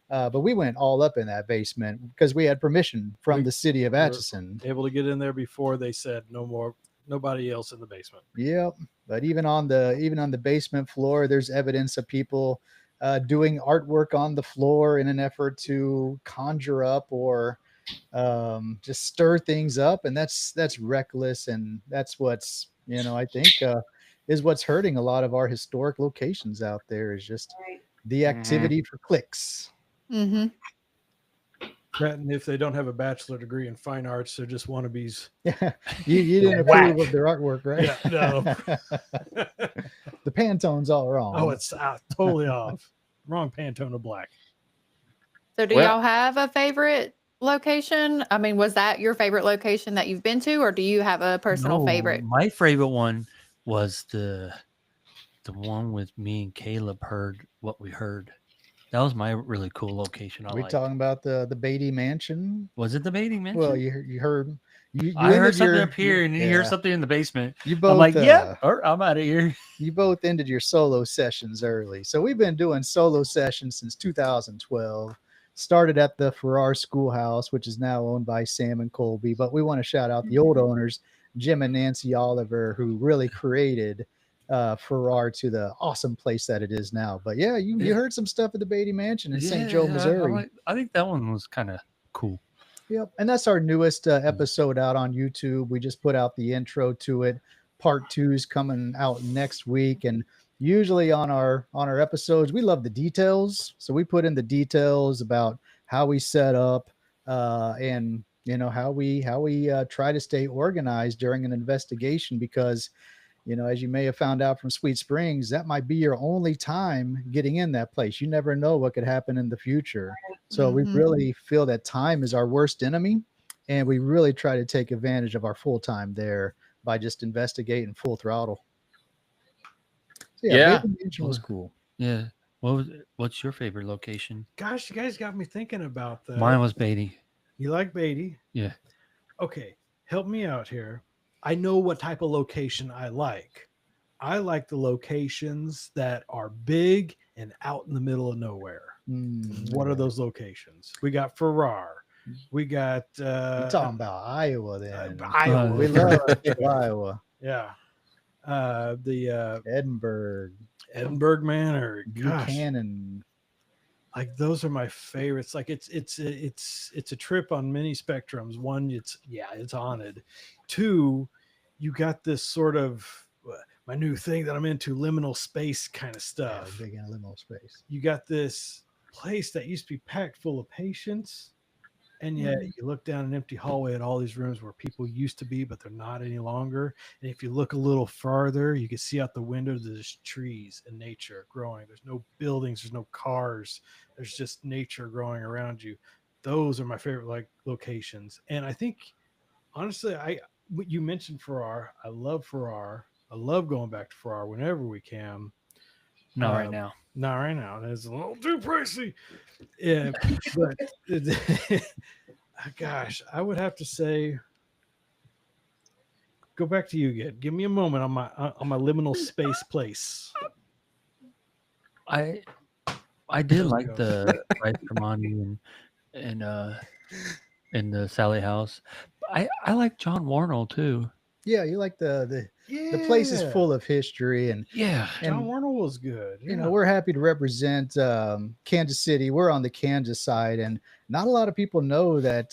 but we went all up in that basement because we had permission from the city of Atchison. Able to get in there before they said nobody else in the basement. Yep. But even on the basement floor, there's evidence of people doing artwork on the floor in an effort to conjure up or just stir things up, and that's reckless, and that's what's, you know, I think is what's hurting a lot of our historic locations out there, is just the activity for clicks. Mm-hmm. And if they don't have a bachelor degree in fine arts, they're just wannabes. Yeah, you didn't approve of their artwork, right? Yeah, no. The Pantone's all wrong. Oh, it's totally off. Wrong Pantone of black. So do y'all have a favorite location? I mean, was that your favorite location that you've been to, or do you have a personal favorite? My favorite one was the one with me and Caleb heard what we heard. That was my really cool location. We talking about the Beatty Mansion? Was it the Beatty Mansion? Well, you heard. I heard something up here, and you hear something in the basement. You both, I'm like, yeah, I'm out of here. You both ended your solo sessions early. So we've been doing solo sessions since 2012. Started at the Farrar Schoolhouse, which is now owned by Sam and Colby. But we want to shout out the old owners, Jim and Nancy Oliver, who really created Farrar to the awesome place that it is now. But yeah, you heard some stuff at the Beatty Mansion in St. Joe, Missouri. I think that one was kind of cool. Yep. And that's our newest episode out on YouTube. We just put out the intro to it. Part 2 is coming out next week. And usually on our episodes, we love the details. So we put in the details about how we set up and, you know, how we try to stay organized during an investigation, because, you know, as you may have found out from Sweet Springs, that might be your only time getting in that place. You never know what could happen in the future. So we really feel that time is our worst enemy, and we really try to take advantage of our full time there by just investigating full throttle. So Beatty Mansion was cool. Yeah. What's your favorite location? Gosh, you guys got me thinking about that. Mine was Beatty. You like Beatty? Yeah. okay, help me out here. I know what type of location I like. I like the locations that are big and out in the middle of nowhere. What are those locations? We got Farrar. We got You're talking about Iowa then. Iowa. We love Iowa. Yeah. The Edinburgh, Edinburgh Manor. Gosh, Buchanan. like those are my favorites. Like it's a trip on many spectrums. One, it's haunted. Two, you got this sort of my new thing that I'm into, liminal space kind of stuff. Big in liminal space. You got this place that used to be packed full of patients, and yet you look down an empty hallway at all these rooms where people used to be, but they're not any longer. And if you look a little farther, you can see out the window there's trees and nature growing. There's no buildings, there's no cars, there's just nature growing around you. Those are my favorite like locations. And I think honestly, you mentioned Farrar. I love Farrar. I love going back to Farrar whenever we can. Not right now. Not right now. It's a little too pricey. Yeah, but gosh, I would have to say, go back to you again. Give me a moment on my liminal space place. I did like the Rice Hermione and the Sally House. I like John Warnell too. Yeah, you like the place is full of history and Yeah. John Warnell was good. you know, we're happy to represent Kansas City. We're on the Kansas side, and not a lot of people know that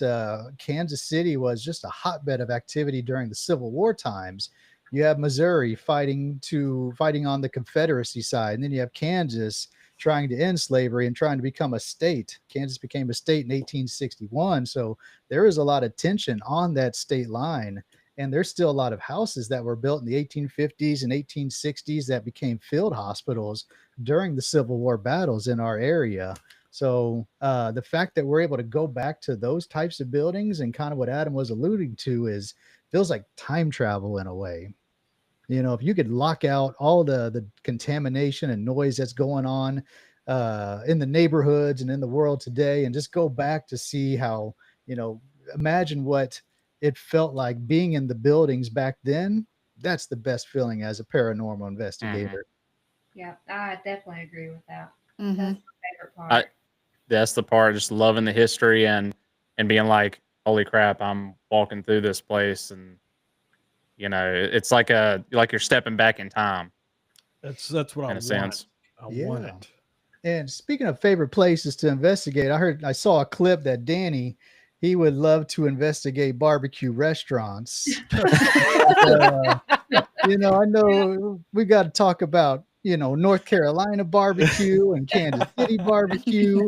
Kansas City was just a hotbed of activity during the Civil War times. You have Missouri fighting on the Confederacy side, and then you have Kansas trying to end slavery and trying to become a state. Kansas became a state in 1861, so there is a lot of tension on that state line. And there's still a lot of houses that were built in the 1850s and 1860s that became field hospitals during the Civil War battles in our area. So the fact that we're able to go back to those types of buildings and kind of what Adam was alluding to feels like time travel in a way. You know, if you could lock out all the contamination and noise that's going on in the neighborhoods and in the world today, and just go back to see how, you know, imagine what it felt like being in the buildings back then. That's the best feeling as a paranormal investigator. Yeah, I definitely agree with that. Mhm. That's my favorite part. That's the part, just loving the history and being like, holy crap, I'm walking through this place, and you know, it's like you're stepping back in time. That's what I in a want. sense. I want it. And speaking of favorite places to investigate, I saw a clip that Danny, he would love to investigate barbecue restaurants. You know, I know we got to talk about, you know, North Carolina barbecue and Kansas City barbecue.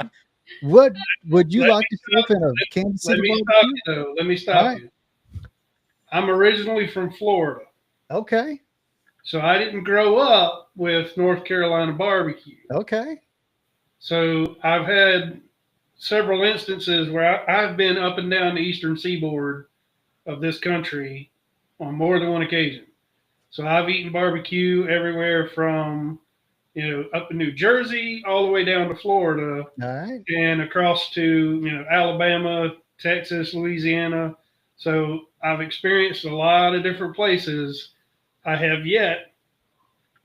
What would you like to see in a Kansas City barbecue? Let me stop All right. you. I'm originally from Florida, Okay. so I didn't grow up with North Carolina barbecue. Okay. So I've had several instances where I've been up and down the eastern seaboard of this country on more than one occasion. So I've eaten barbecue everywhere from, you know, up in New Jersey all the way down to Florida All right. and across to, you know, Alabama, Texas, Louisiana. So I've experienced a lot of different places. I have yet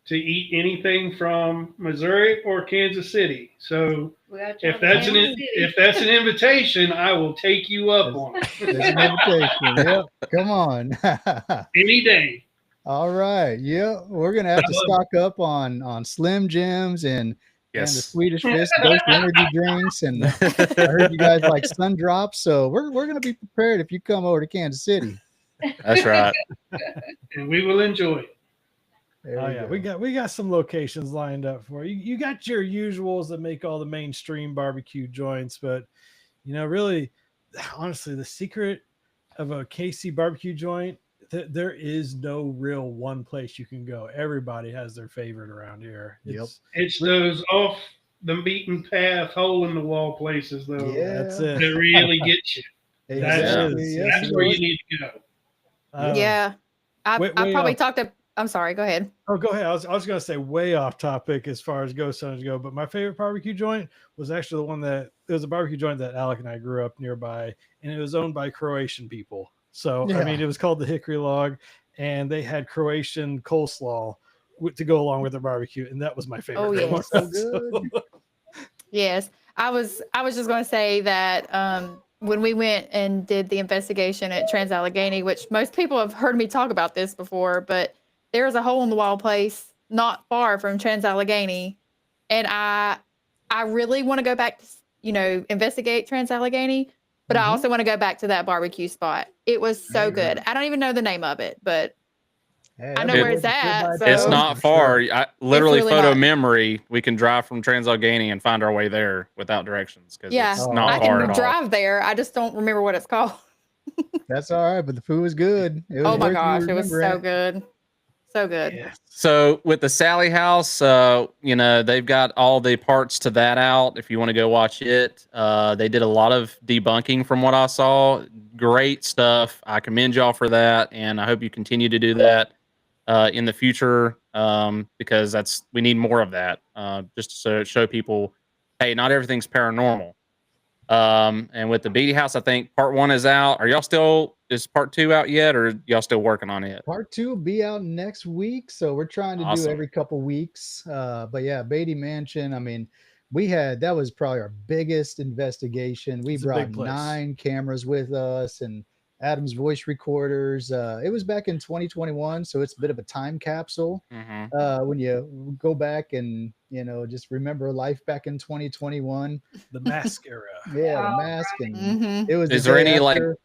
to eat anything from Missouri or Kansas City. So We gotta try if that's Kansas City. if that's an invitation, I will take you up on There's it an invitation. Yep. Come on. any day. All right. Yeah. We're going to have to stock up on Slim Jims and the Yes. Swedish Fish Ghost energy drinks. And I heard you guys like sun drops. So we're going to be prepared if you come over to Kansas City. That's right. And we will enjoy it. There Oh we yeah, go. we got some locations lined up for you. You got your usuals that make all the mainstream barbecue joints, but you know, really, honestly, the secret of a KC barbecue joint, there is no real one place you can go. Everybody has their favorite around here. Yep. It's those off the beaten path, hole in the wall places though That's that it. really get you. Exactly. Yes, That's it where is. you need to go. Yeah. I Wait, probably talked to. I'm sorry. Go ahead. Oh, go ahead. I was going to say way off topic as far as ghost hunters go, but my favorite barbecue joint was actually the one that it was a barbecue joint that Alec and I grew up nearby, and it was owned by Croatian people. So Yeah. I mean, it was called the Hickory Log, and they had Croatian coleslaw to go along with their barbecue, and that was my favorite. Oh, yes. So good. Yes. I was just going to say that when we went and did the investigation at Trans Allegheny, which most people have heard me talk about this before, but there's a hole in the wall place not far from Trans Allegheny, and I really want to go back to investigate Trans Allegheny, but I Mhm. also want to go back to that barbecue spot. It was so good. I don't even know the name of it, but Hey, I that know where boy it's can sit at, by so- It's Oh, not for far. sure. I literally really photo not. memory. We can drive from Trans Allegheny and find our way there without directions because yeah, it's Oh, not I far can at all. drive there. I just don't remember what it's called. That's all right, but the food was good. It was Oh my worth you gosh, it was remembering so good. So good. Yes. So with the Sally House, they've got all the parts to that out. If you want to go watch it, they did a lot of debunking from what I saw. Great stuff. I commend y'all for that, and I hope you continue to do that in the future because we need more of that. Just to show people, hey, not everything's paranormal. And with the Beatty House, I think part 1 is out. Is part 2 out yet, or y'all still working on it? Part 2 will be out next week, so we're trying to do Awesome. every couple weeks. But yeah, Beatty Mansion. I mean, that was probably our biggest investigation. We It's a brought big place. 9 cameras with us and Adam's voice recorders. It was back in 2021, so it's a bit of a time capsule. Mm-hmm. When you go back and just remember life back in 2021. The mask era. Yeah, the Oh, mask, and Mm-hmm. it was. Is the there day any like after.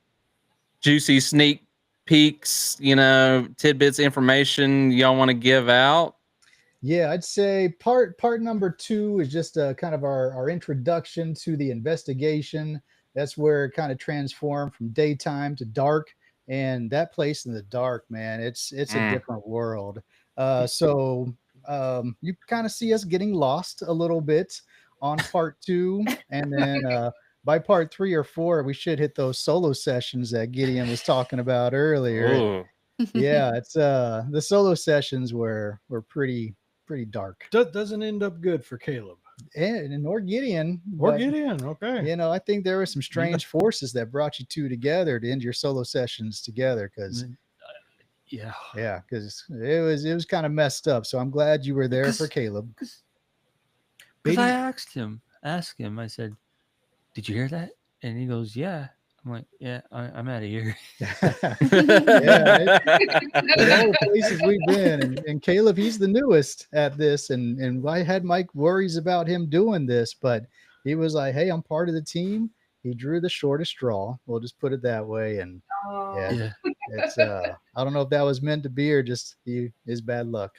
juicy sneak peeks, tidbits, information y'all want to give out? Yeah, I'd say part number 2 is just kind of our introduction to the investigation. That's where it kind of transformed from daytime to dark, and that place in the dark, man, it's a Mm. different world. So you kind of see us getting lost a little bit on part 2, and then by part 3 or 4, we should hit those solo sessions that Gideon was talking about earlier. And Ooh. yeah, it's the solo sessions were pretty dark. Doesn't end up good for Caleb. And or Gideon. Or but, Gideon. Okay. I think there were some strange forces that brought you two together to end your solo sessions together. Because Yeah. because it was kind of messed up. So I'm glad you were there for Caleb. Because I asked him. I said, "Did you hear that?" And he goes, "Yeah." I'm like, "Yeah, I'm out of here." Yeah, all the places we've been, and Caleb, he's the newest at this, and I had Mike worries about him doing this, but he was like, "Hey, I'm part of the team." He drew the shortest straw. We'll just put it that way, and Oh. yeah, it's I don't know if that was meant to be or just his bad luck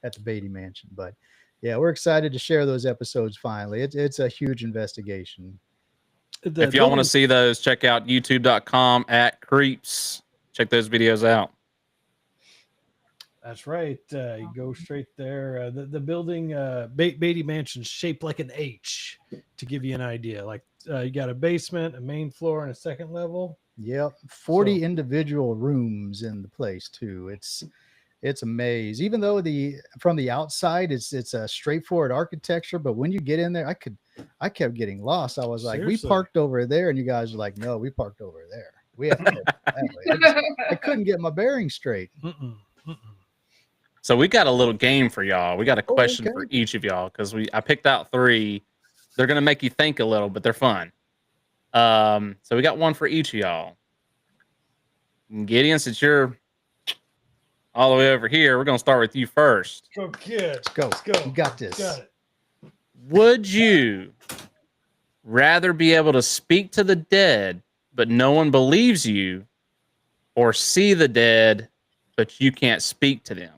at the Beatty Mansion, but yeah, we're excited to share those episodes finally. It's a huge investigation. If y'all want to see those, check out youtube.com/CREEPZ. Check those videos out. That's right. You go straight there. The building, Beatty Mansion's shaped like an H, to give you an idea. Like you got a basement, a main floor, and a second level. Yep, 40 individual rooms in the place too. It's a maze. Even though from the outside it's a straightforward architecture, but when you get in there, I kept getting lost. I was like, Seriously. we parked over there, and you guys are like, no, we parked over there. We have to go that way. I couldn't get my bearings straight. Mm-mm, mm-mm. So we got a little game for y'all. We got a question okay. for each of y'all because I picked out 3. They're gonna make you think a little, but they're fun. So we got one for each of y'all. And Gideon, since you're all the way over here, we're gonna start with you first. Go, kids. Let's go. You got this. Got it. Would you rather be able to speak to the dead, but no one believes you, or see the dead, but you can't speak to them?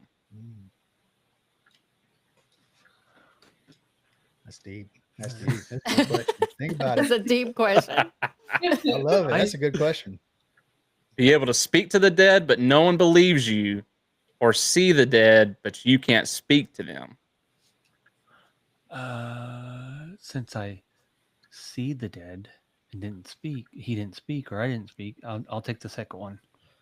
That's deep. That's deep. That's a good question. Think about That's it. a deep question. I love it. That's a good question. Be able to speak to the dead, but no one believes you, or see the dead, but you can't speak to them? Since I see the dead and he didn't speak, or I didn't speak, I'll take the second one.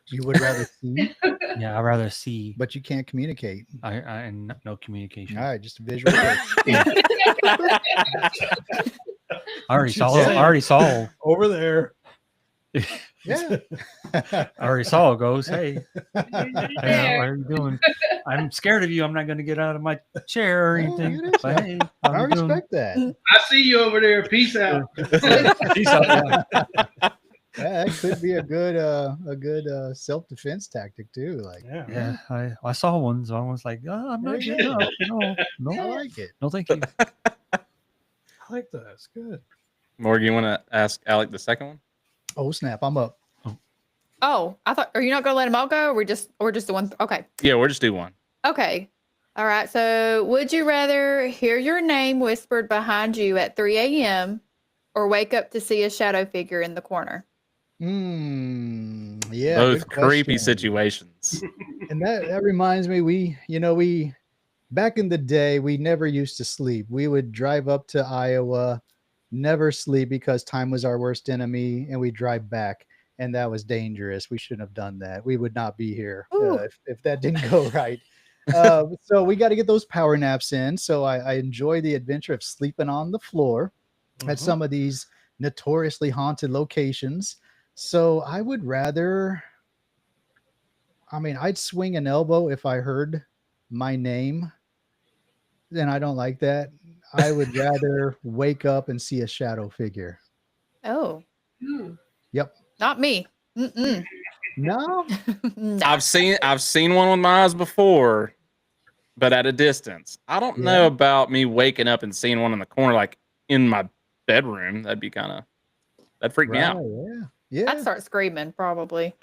You would rather see, Yeah, I'd rather see. but you can't communicate. And no communication. All right, just a visual. I already saw. Over there. Yeah. I already saw a ghost. Hey, hey, There. how are you doing? I'm scared of you. I'm not going to get out of my chair or Yeah, anything. it is. But hey, I how you doing? respect that. I see you over there. Peace out. Peace out. Yeah. Yeah, that could be a good self-defense tactic too. Like, Yeah. Yeah, I saw one, so I was like, oh, I'm There not you getting go. up. No, I no, like it. no, thank you. I like that. It's good. Morgan, you want to ask Alec the second one? Oh snap! I'm up. Oh, I thought, are you not going to let them all go? Or we're just the one? Okay. Yeah, we'll just do one. Okay. All right. So, would you rather hear your name whispered behind you at 3 a.m. or wake up to see a shadow figure in the corner? Yeah. Both good creepy question. situations. And that reminds me, we back in the day, we never used to sleep. We would drive up to Iowa, never sleep because time was our worst enemy, and we drive back, and that was dangerous. We shouldn't have done that. We would not be here Ooh. if that didn't go right. So we got to get those power naps in. So I enjoy the adventure of sleeping on the floor at some of these notoriously haunted locations. So I would rather. I mean, I'd swing an elbow if I heard my name. Then I don't like that. I would rather wake up and see a shadow figure. Oh, Ooh. Yep. not me. Mm-mm. No. No. I've seen one with my eyes before, but at a distance. I don't know about me waking up and seeing one in the corner, like in my bedroom. That'd freak me out. Yeah. Yeah. I'd start screaming probably,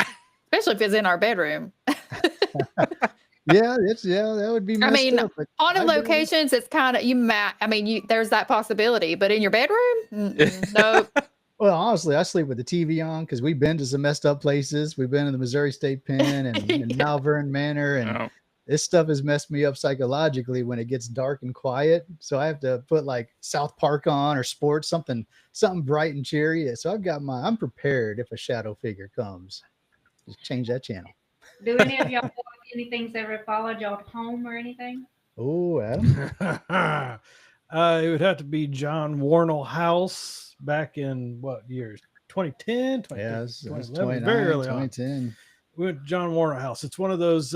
especially if it's in our bedroom. Yeah. That would be messed mean, up. But Haunted I'd rather- locations, it's kind of there's that possibility, but in your bedroom, no. Well, honestly, I sleep with the TV on because we've been to some messed up places. We've been in the Missouri State Pen and Malvern Manor, and No. this stuff has messed me up psychologically when it gets dark and quiet. So I have to put like South Park on or sports, something bright and cheery. So I'm prepared if a shadow figure comes. Just change that channel. Do any of y'all watch anything that ever followed y'all home or anything? Oh, Adam. It would have to be John Warnell House back in what years? 2010, Yeah, it's 2011, very early on. 2010. We went to John Warnell House. It's one of those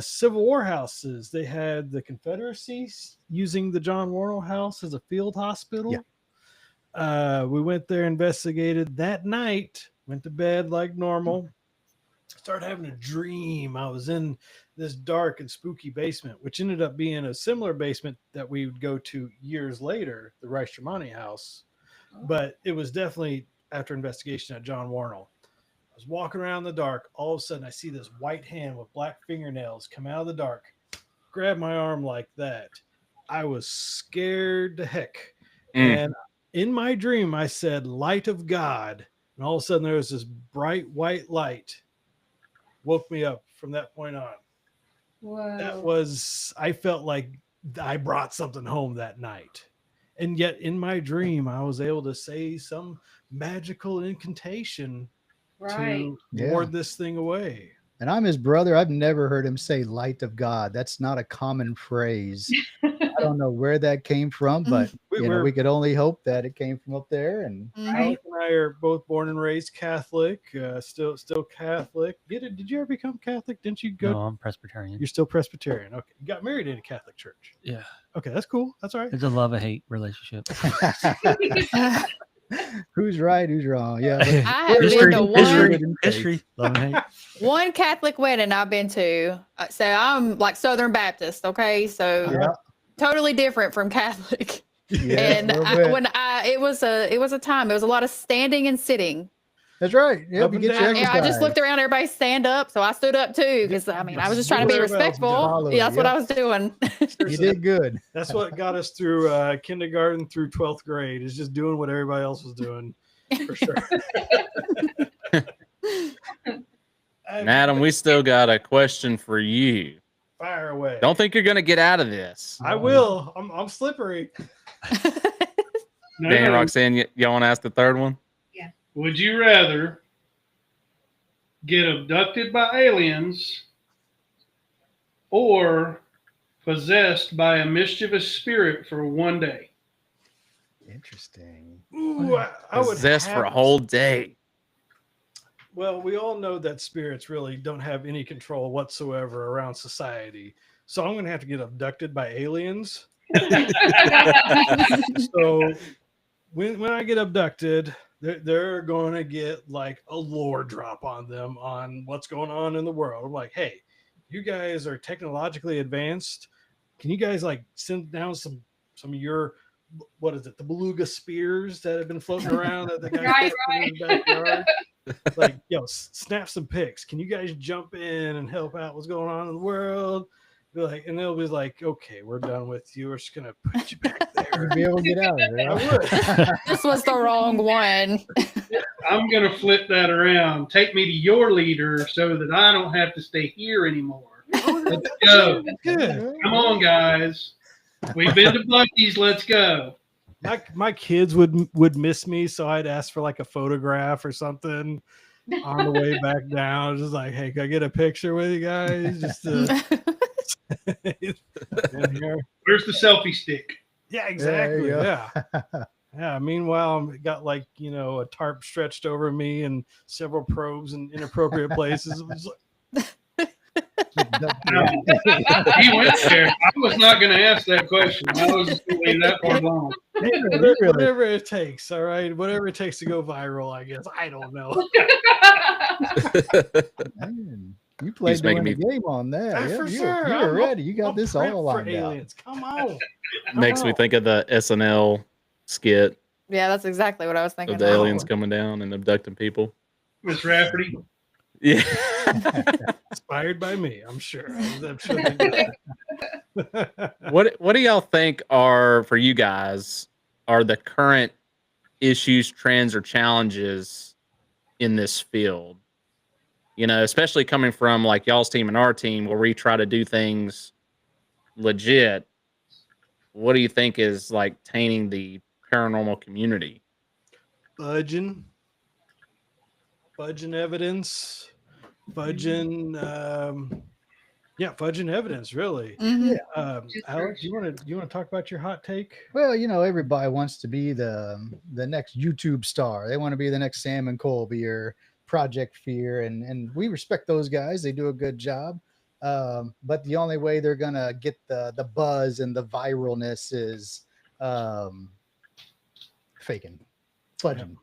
Civil War houses. They had the Confederacy using the John Warnell House as a field hospital. Yeah. We went there, investigated that night, went to bed like normal. Started having a dream. I was in this dark and spooky basement, which ended up being a similar basement that we would go to years later, the Reistermani house. But it was definitely after investigation at John Warnell. I was walking around in the dark. All of a sudden, I see this white hand with black fingernails come out of the dark, grab my arm like that. I was scared to heck. And in my dream, I said, "Light of God." And all of a sudden, there was this bright white light. Woke me up from that point on. Whoa. I felt like I brought something home that night. And yet in my dream, I was able to say some magical incantation to ward this thing away. And I'm his brother. I've never heard him say light of God. That's not a common phrase. I don't know where that came from, but we could only hope that it came from up there. And Alec and I are both born and raised Catholic, still Catholic. Did you ever become Catholic? Didn't you go? No, I'm Presbyterian. You're still Presbyterian. Okay. You got married in a Catholic church. Yeah. Okay, that's cool. That's all right. It's a love-hate relationship. Who's right? Who's wrong? Yeah. I have been to history. Love and hate. one Catholic wedding I've been to. So I'm like Southern Baptist. Okay. So totally different from Catholic. Yeah, and it was a time, it was a lot of standing and sitting. That's right. Yeah, I just looked around, everybody stand up, so I stood up too because I was just trying to be respectful. Yeah, that's what I was doing. You did good. That's what got us through kindergarten through 12th grade, is just doing what everybody else was doing, for sure. And Adam, we still got a question for you. Fire away. Don't think you're gonna get out of this. I will. I'm slippery. Dan, Roxanne, y'all want to ask the third one? Yeah. Would you rather get abducted by aliens or possessed by a mischievous spirit for one day? Interesting. Ooh, I would Possessed for a whole day. Well, we all know that spirits really don't have any control whatsoever around society. So I'm going to have to get abducted by aliens. So when I get abducted, they're going to get like a lore drop on them on what's going on in the world. I'm like, hey, you guys are technologically advanced. Can you guys like send down some of your, what is it, the beluga spears that have been floating around that the guy Right, kept in his backyard? Like, snap some pics. Can you guys jump in and help out what's going on in the world? Be like, and they'll be like, okay, we're done with you. We're just gonna put you back there. You'd be able to get out of there. I huh? would. This was the wrong one. I'm going to flip that around. Take me to your leader so that I don't have to stay here anymore. Let's go. Good. Come on, guys. We've been to Bucky's. Let's go. My kids would miss me, so I'd ask for like a photograph or something on the way back down. Just like, hey, can I get a picture with you guys? Just to in here. Where's the selfie stick? Yeah, There exactly. you Yeah. go. Yeah. Meanwhile, I got like, a tarp stretched over me and several probes in inappropriate places. It was like, No. He went there. I was not going to ask that question. I was just going to leave that part alone. whatever it takes. All right. Whatever it takes to go viral, I guess. I don't know. Man, you played He's to making win the me- game on that. For you sure. were ready. You got I'm this prepped all for lined out. aliens. Come on. Makes me on. think of the SNL skit Yeah, that's exactly what I was thinking. of the aliens coming down and abducting people. Miss Rafferty. Yeah. Inspired by me, I'm sure. I'm sure they did. What do y'all think are, for you guys, are the current issues, trends, or challenges in this field? Especially coming from like y'all's team and our team, where we try to do things legit. What do you think is like tainting the paranormal community? Fudging evidence, fudging evidence, really. Mhm. Alex, you want to talk about your hot take? Well, everybody wants to be the next YouTube star. They want to be the next Sam and Colby or Project Fear, and we respect those guys. They do a good job. But the only way they're gonna get the buzz and the viralness is faking, fudging.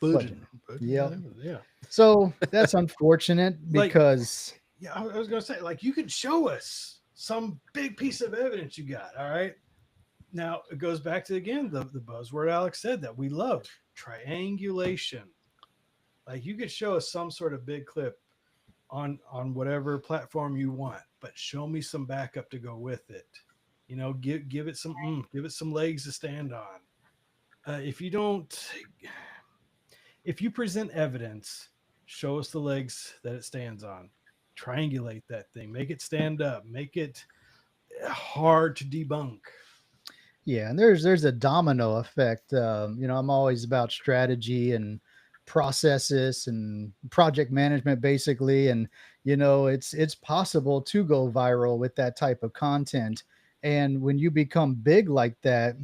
Fudging. Yep. Yeah. So that's unfortunate Like- because Yeah, I was gonna say, like, you could show us some big piece of evidence you got. All right. Now it goes back to again the buzzword Alex said that we love, triangulation. Like, you could show us some sort of big clip on whatever platform you want, but show me some backup to go with it. Give it some legs to stand on. If you present evidence, show us the legs that it stands on. Triangulate that thing, make it stand up, make it hard to debunk. yeah, and there's a domino effect. I'm always about strategy and processes and project management, basically. And it's possible to go viral with that type of content. And when you become big like that,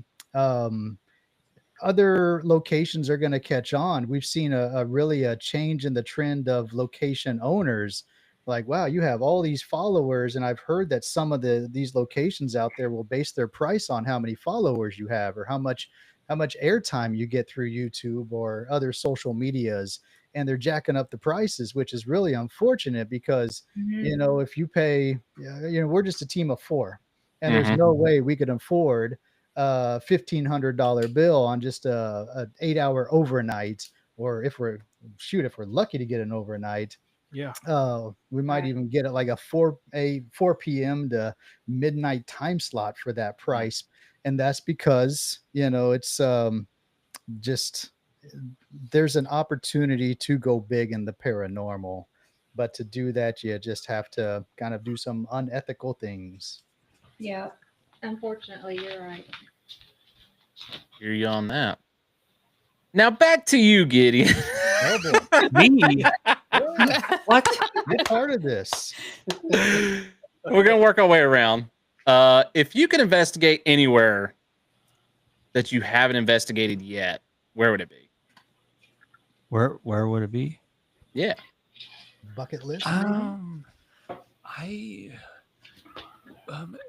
other locations are going to catch on. We've seen a change in the trend of location owners. Like, wow, you have all these followers, and I've heard that some of these locations out there will base their price on how many followers you have or how much airtime you get through YouTube or other social medias, and they're jacking up the prices, which is really unfortunate because if you pay, we're just a team of 4, and there's no way we could afford a $1,500 bill on just a 8-hour overnight, or if we're lucky to get an overnight. Yeah. We might even get it like a 4 p.m. to midnight time slot for that price. And that's because, it's just there's an opportunity to go big in the paranormal. But to do that, you just have to kind of do some unethical things. Yeah, unfortunately, you're right. Hear you on that. Now back to you, Gideon. Oh boy. Me? What? You're part of this. We're gonna work our way around. If you could investigate anywhere that you haven't investigated yet, where would it be? Where would it be? Yeah. Bucket list, maybe?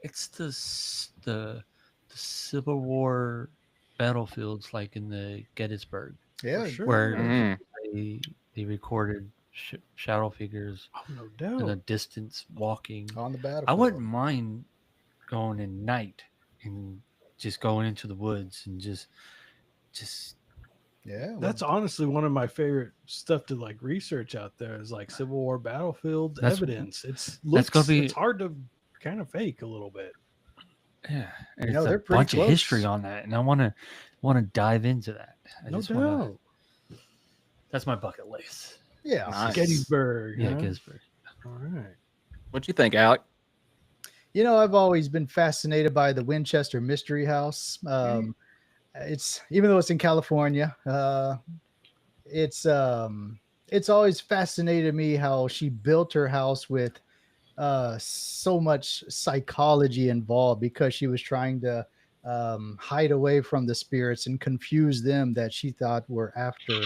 It's the Civil War battlefields, like in the Gettysburg, Yeah, For sure. where Mhm. they recorded shadow figures Oh, no in the doubt. distance walking. on the I battlefield. wouldn't mind going at night and just going into the woods and just Yeah, well, That's honestly one of my favorite stuff to like research out there is like Civil War battlefield That's- evidence. It's that's gonna be- it's hard to kind of fake a little bit. yeah. And No, it's they're a pretty bunch of history close. on that, and I want to dive into that. I No just wanna, doubt. that's my bucket list. yeah. Nice. Gettysburg. Yeah, huh? Gettysburg. All right. What you think, Alec? You know, I've always been fascinated by the Winchester Mystery House. It's even though it's in California, it's always fascinated me how she built her house with so much psychology involved because she was trying to hide away from the spirits and confuse them that she thought were after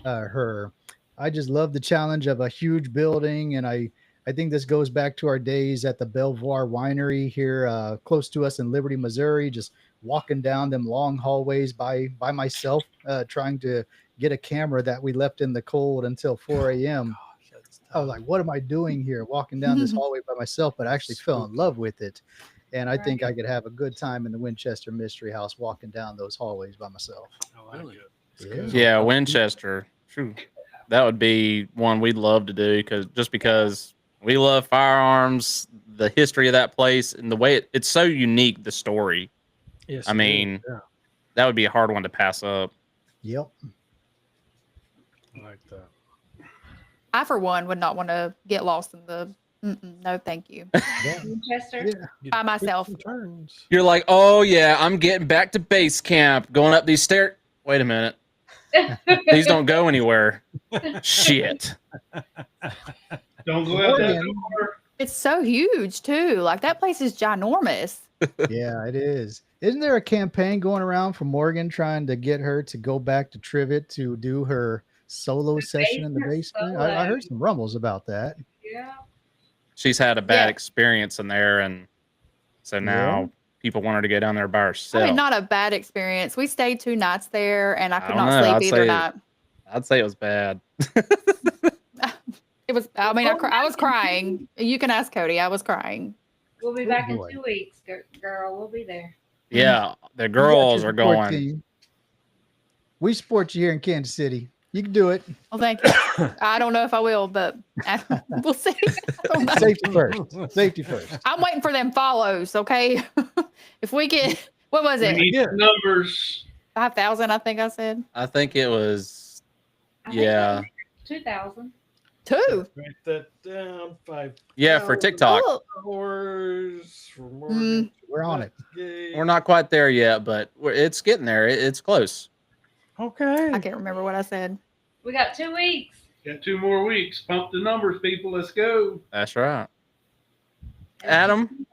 her. I just love the challenge of a huge building, and I think this goes back to our days at the Belvoir Winery here close to us in Liberty, Missouri, just walking down them long hallways by myself, trying to get a camera that we left in the cold until 4 a.m. I was like, what am I doing here walking down this hallway by myself? But I actually fell in love with it. And I think I could have a good time in the Winchester Mystery House walking down those hallways by myself. I like it. It's Yeah. good. Yeah, Winchester. Phew. That would be one we'd love to do because we love firearms, the history of that place, and the way it's so unique. The story. Yes, I it is. mean, Yeah, that would be a hard one to pass up. Yep. I like that. I, for one, would not want to get lost in the. No, thank you. Winchester. Yeah. By myself. Twists and turns. You're like, oh yeah, I'm getting back to base camp, going up these stairs. Wait a minute, these don't go anywhere. Shit. Don't go out that Morgan. door. It's so huge too. Like that place is ginormous. Yeah, it is. Isn't there a campaign going around for Morgan trying to get her to go back to Trivet to do her solo session in the basement? basement I heard solo. some rumbles about that. Yeah. She's had a bad Yeah. experience in there, and so now people want her to go down there by herself. I mean, not a bad experience. We stayed 2 nights there, and I could don't not know. sleep I'd either say- night. I'd say it was bad. It was. I mean, I was crying. You can ask Cody. I was crying. We'll be Oh, back boy. in 2 weeks, girl. We'll be there. Yeah, the You got girls your are support going. team. We support you here in Kansas City. You can do it. Well, thank you. I don't know if I will, but we'll see. I don't know. Safety first. Safety first. I'm waiting for them follows. Okay, if we get what was We it? need Yeah. some numbers. 5,000. I think I said I think it was. I think Yeah, 2,000. 2. Write that down. 5 yeah, for TikTok. Oh, hours for Morgan. We're on it. We're not quite there yet, but it's getting there. It's close. Okay. I can't remember what I said. We got 2 weeks. Got 2 more weeks. Pump the numbers, people. Let's go. That's right. Adam,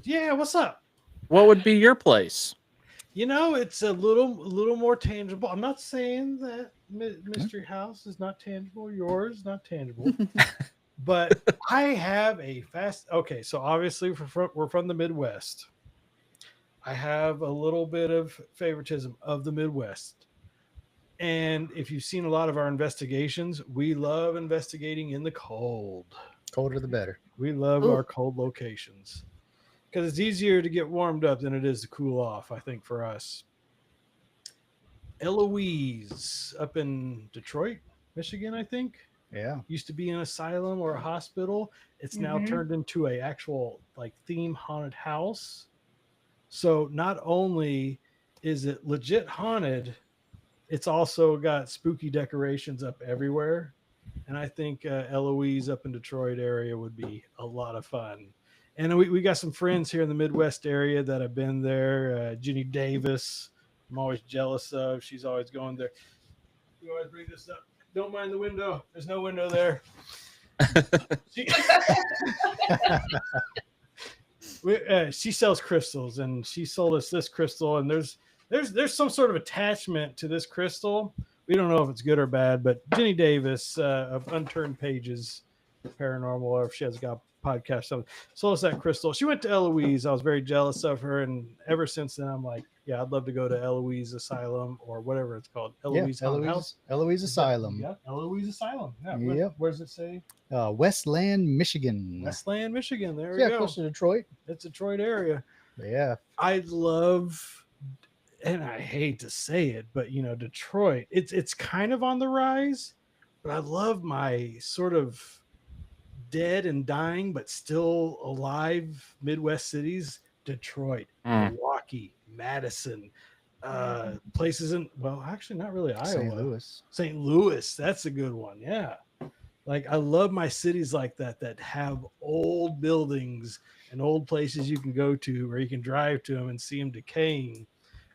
Yeah. What's up? what would be your place? You know, it's a little more tangible. I'm not saying that Mystery House is not tangible. Yours is not tangible. But I have a fast. Okay, so obviously we're from the Midwest. I have a little bit of favoritism of the Midwest. And if you've seen a lot of our investigations, we love investigating in the cold. Colder the better. We love Ooh. our cold locations because it's easier to get warmed up than it is to cool off, I think, for us. Eloise up in Detroit, Michigan, I think. Yeah. Used to be an asylum or a hospital. It's now Mhm. turned into a actual like theme haunted house. So not only is it legit haunted, it's also got spooky decorations up everywhere. And I think Eloise up in Detroit area would be a lot of fun. And we got some friends here in the Midwest area that have been there. Ginny Davis, I'm always jealous of. She's always going there. You always bring this up. Don't mind the window. There's no window there. She sells crystals, and she sold us this crystal. And there's some sort of attachment to this crystal we don't know if it's good or bad, but Jenny Davis of Unturned Pages Paranormal, or if she has got a podcast, something. So is that Crystal. She went to Eloise. I was very jealous of her, and ever since then, I'm like, yeah, I'd love to go to Eloise Asylum or whatever it's called. Eloise Haunted House. Eloise Asylum. Yeah, Eloise Asylum. Yeah. Yep. Where does it say? Westland, Michigan. Westland, Michigan. There we Yeah, go. close to Detroit. It's Detroit area. Yeah. I love, and I hate to say it, but you know, Detroit, it's kind of on the rise, but I love my sort of dead and dying but still alive Midwest cities. Detroit, Milwaukee, Madison, places in, well, actually not really Iowa. St. Louis, that's a good one. Yeah. Like I love my cities like that have old buildings and old places you can go to where you can drive to them and see them decaying.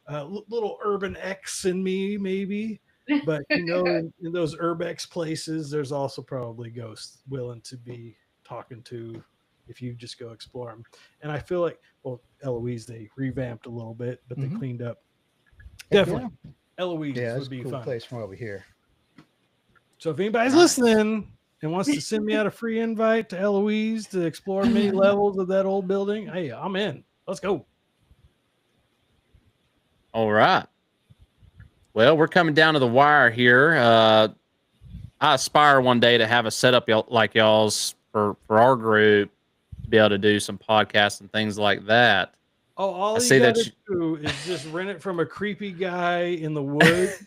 Little urban X in me, maybe, but you know, in those urbex places, there's also probably ghosts willing to be talking to if you just go explore them. And I feel like, well, Eloise, they revamped a little bit, but they cleaned up. Definitely, Eloise would be cool fun. Place from over here. So if anybody's listening and wants to send me out a free invite to Eloise to explore many levels of that old building, hey, I'm in. Let's go. All right. Well, we're coming down to the wire here. I aspire one day to have a setup like y'all's for our group to be able to do some podcasts and things like that. Oh, all I you see that gotta do is just rent it from a creepy guy in the woods.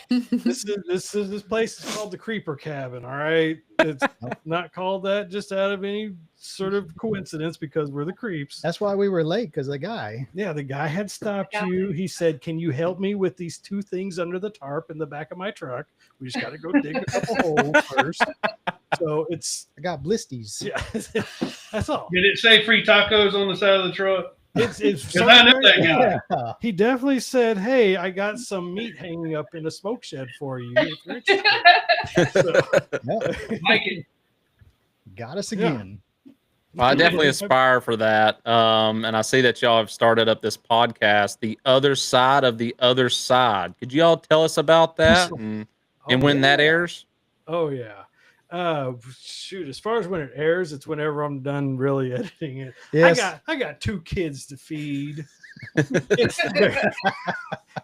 This place is called the Creeper Cabin. All right, it's not called that just out of any sort of coincidence because we're the creeps. That's why we were late, because the guy. Yeah, the guy had stopped you. He said, "Can you help me with these two things under the tarp in the back of my truck? We just got to go dig a couple holes first." So I got blisties. Yeah, that's all. Did it say free tacos on the side of the truck? It's because I know that guy. Yeah. He definitely said, "Hey, I got some meat hanging up in a smoke shed for you." If you're interested. Like it. Got us again. Well, I definitely aspire for that. And I see that y'all have started up this podcast, The Other Side of the Other Side. Could you all tell us about that and when that airs? Oh yeah. Shoot, as far as when it airs, it's whenever I'm done really editing it. Yes. I got 2 kids to feed.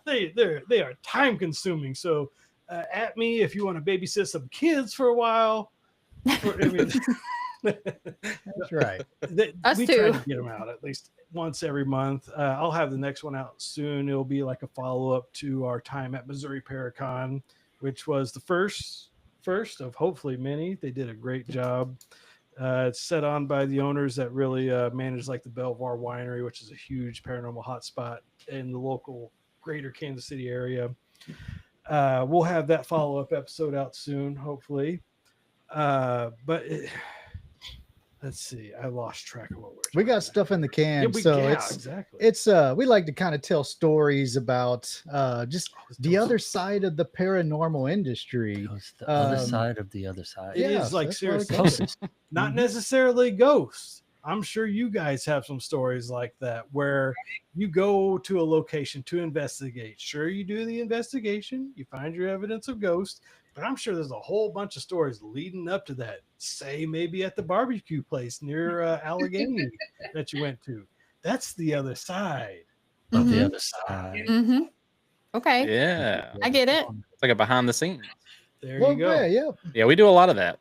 They are time consuming. So at me if you want to babysit some kids for a while. That's right. We try to get them out at least once every month. I'll have the next one out soon. It'll be like a follow-up to our time at Missouri Paracon, which was the first of hopefully many. They did a great job. It's set on by the owners that really manage like the Belvoir Winery, which is a huge paranormal hotspot in the local greater Kansas City area. We'll have that follow-up episode out soon, hopefully. Let's see. I lost track of what we got stuff in the can. Exactly. It's we like to kind of tell stories about just the other side of the paranormal industry. The other side of the other side. It is like seriously not necessarily ghosts. I'm sure you guys have some stories like that where you go to a location to investigate. Sure, you do the investigation, you find your evidence of ghosts, but I'm sure there's a whole bunch of stories leading up to that. Say maybe at the barbecue place near Allegheny that you went to. That's the other side of the other side. Mm-hmm. Okay. Yeah. I get it. It's like a behind the scenes. There you go. Yeah, we do a lot of that.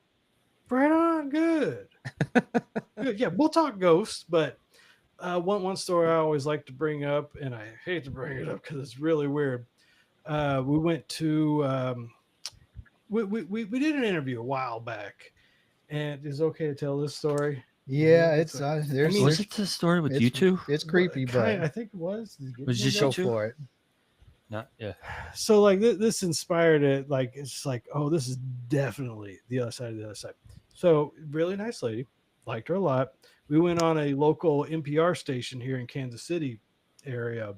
Right on. Good. Good. Yeah, we'll talk ghosts, but one story I always like to bring up, and I hate to bring it up because it's really weird. We went to we did an interview a while back, and it's okay to tell this story. Yeah, it's there's. Was it the story with you two? It's creepy, but I think it was. Was just go you two? for it. Not yeah. So like this inspired it. Like it's like, oh, this is definitely the other side of the other side. So really nice lady, liked her a lot. We went on a local NPR station here in Kansas City area,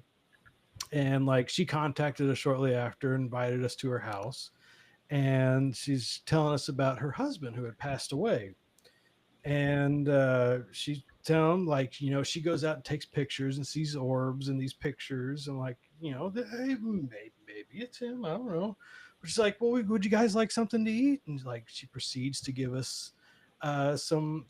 and like she contacted us shortly after, invited us to her house, and she's telling us about her husband who had passed away. And she's telling him, like, you know, she goes out and takes pictures and sees orbs in these pictures, and like, you know, hey, maybe it's him, I don't know. she's like, well, would you guys like something to eat? And like, she proceeds to give us some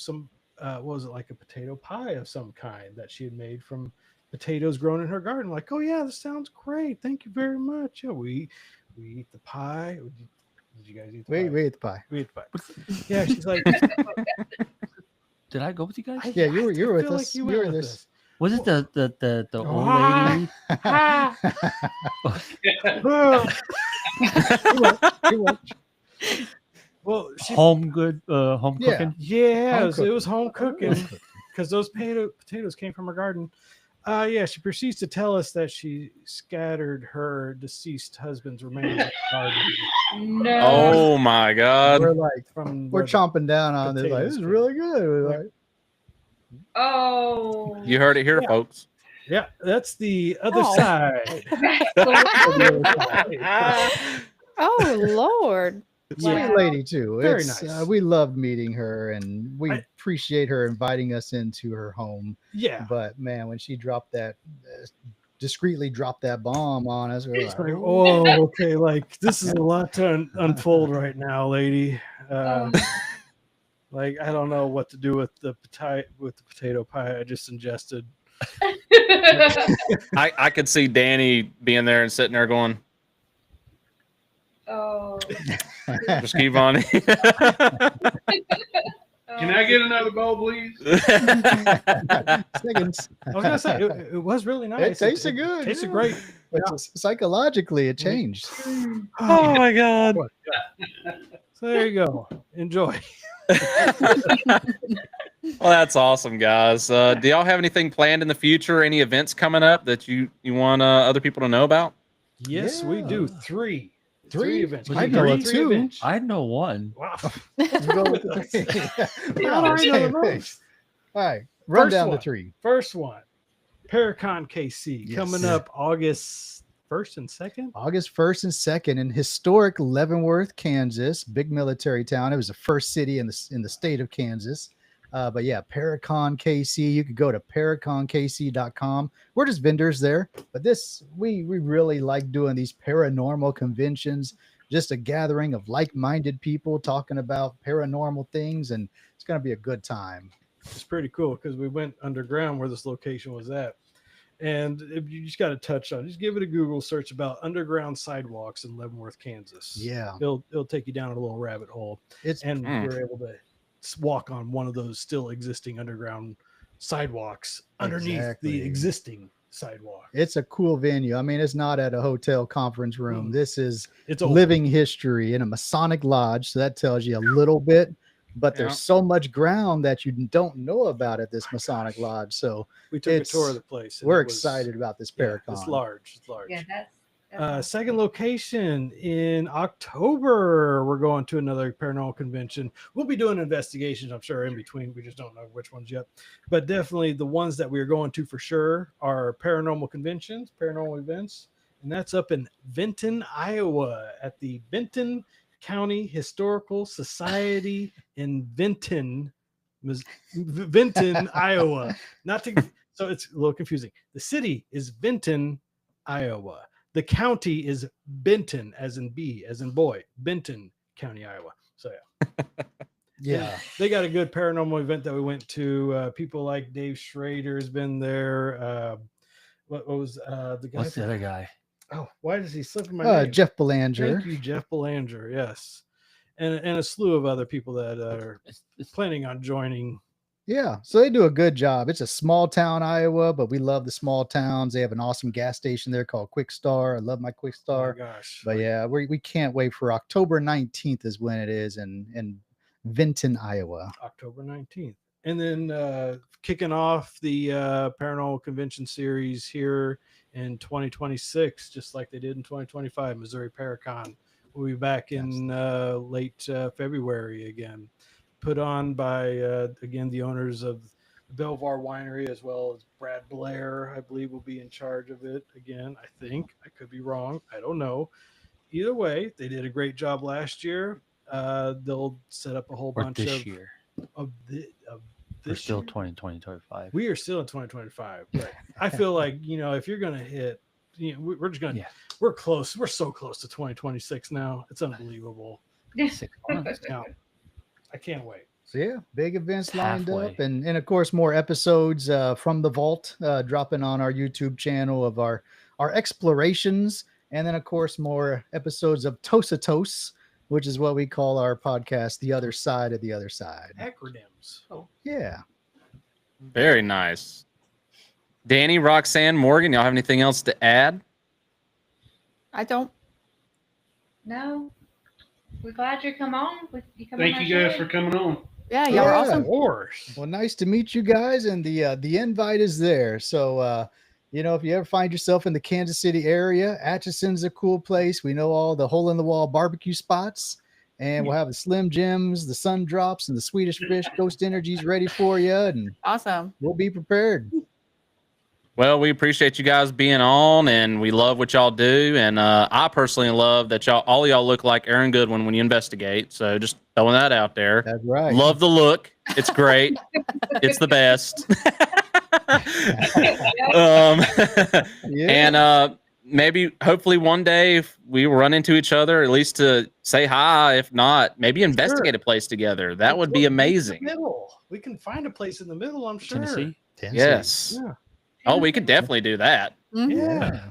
what was it, like a potato pie of some kind that she had made from potatoes grown in her garden. Like, oh yeah, this sounds great. Thank you very much. Yeah, we eat the pie. Did you guys eat the pie? We ate the pie. We ate the pie. Yeah, she's like, Did I go with you guys? Yeah, you were with feel us. like you You were were with this. us. Was it the old Ah. lady? You were. Well, she, Home Yeah. cooking? yeah, Home it was home cooking because those potatoes came from her garden. Yeah, she proceeds to tell us that she scattered her deceased husband's remains in the garden No. Oh my God. We're like, from we're where the- chomping down on this. Like, potatoes this is came. really good. We're like, Oh. You heard it here, Yeah. folks. Yeah, that's the other Oh. side. Oh Lord. sweet Wow. lady too. Very It's, nice. we loved meeting her, and we I- appreciate her inviting us into her home. Yeah. But man, when she dropped that, discreetly dropped that bomb on us, we were It's like, like, oh. oh, okay, like this is a lot to unfold right now, lady. Like I don't know what to do with the potato pie I just ingested. I could see Danny being there and sitting there going, Oh. just keep on. Can I get another bowl, please? Seconds. I was gonna say it was really nice. It tasted good. Tasted yeah. great. But psychologically, it changed. Oh my God. So there you go. Enjoy. Well, that's awesome, guys. Do y'all have anything planned in the future? Any events coming up that you want other people to know about? Yes, we Yeah. do. Three Three? events. I We know do of two. events. I know one. Wow. We'll go with the three. We're How on do the I know same the page. most? All right, run First down one. the three. First one, Paracon KC Yes. coming up August 1st and 2nd. August 1st and 2nd in historic Leavenworth, Kansas, big military town. It was the first city in the state of Kansas. But yeah, Paracon KC. You could go to paraconkc.com. We're just vendors there, but we really like doing these paranormal conventions. Just a gathering of like-minded people talking about paranormal things, and it's going to be a good time. It's pretty cool because we went underground where this location was at. And if you just got to touch on, just give it a Google search about underground sidewalks in Leavenworth, Kansas. Yeah, It'll take you down a little rabbit hole. it's And Mm. we're able to walk on one of those still existing underground sidewalks underneath Exactly. the existing sidewalk. a cool venue. I mean, it's not at a hotel conference room. Mm. This is It's old. living history in a Masonic lodge, so that tells you a little bit. But Yeah. there's so much ground that you don't know about at this Masonic lodge. So We took a it's- tour of the place. and we're it was- excited about this yeah, Paracon. it's large. It's large. Yeah, that's Second location in October, we're going to another paranormal convention. We'll be doing investigations, I'm sure, in between. We just don't know which ones yet. But definitely the ones that we're going to for sure are paranormal conventions, paranormal events. And that's up in Vinton, Iowa at the Benton County Historical Society in Vinton, Iowa. So it's a little confusing. The city is Vinton, Iowa. The county is Benton, as in B, as in boy, Benton County, Iowa. So Yeah. they got a good paranormal event that we went to. People like Dave Schrader has been there. What was the guy? What's the other guy? Oh, why does he slip in my name? Jeff Belanger. Thank you, Jeff Belanger. Yes, and a slew of other people that are It's planning on joining. Yeah, so they do a good job. It's a small town, Iowa, but we love the small towns. They have an awesome gas station there called Quick Star. I love my Quick Oh Star. my gosh! But yeah, we can't wait for October 19th is when it is in Vinton, Iowa. October 19th. And then kicking off the paranormal convention series here in 2026, just like they did in 2025, Missouri Paracon. We'll be back in late February again. Put on by, again, the owners of the Belvoir Winery, as well as Brad Blair, I believe, will be in charge of it again. I think. I could be wrong. I don't know. Either way, they did a great job last year. They'll set up a whole or bunch this of year. this We're still year. 2025. We are still in 2025. But I feel like, if you're going to hit we're just gonna. Yeah. We're close. We're so close to 2026 now. It's unbelievable. 6 months. Yeah, I can't wait. So yeah, big events It's lined halfway. up, and of course more episodes from the vault dropping on our YouTube channel of our explorations, and then of course more episodes of Tosatos, which is what we call our podcast, The Other Side of the Other Side. Acronyms. Oh, Yeah. Very nice. Danny, Roxanne, Morgan, y'all have anything else to add? I don't. No. We're glad you come on. You come Thank on you our guys show. for coming on. Yeah, y'all are Yeah. awesome. of course. Well, nice to meet you guys, and the invite is there. So if you ever find yourself in the Kansas City area, Atchison's a cool place. We know all the hole in the wall barbecue spots, and we'll have the Slim Jims, the Sun Drops, and the Swedish Fish Ghost Energies ready for you, and Awesome. we'll be prepared. Well, we appreciate you guys being on, and we love what y'all do. And I personally love that all of y'all look like Aaron Goodwin when you investigate. So just throwing that out there. That's right. Love the look. It's great. It's the best. Yeah. And maybe, hopefully, one day if we run into each other, at least to say hi. If not, maybe investigate a place together. That would be amazing. Middle. We can find a place in the middle. I'm sure. Tennessee. Yes. Yeah. Oh, we could definitely do that. Mhm. Yeah.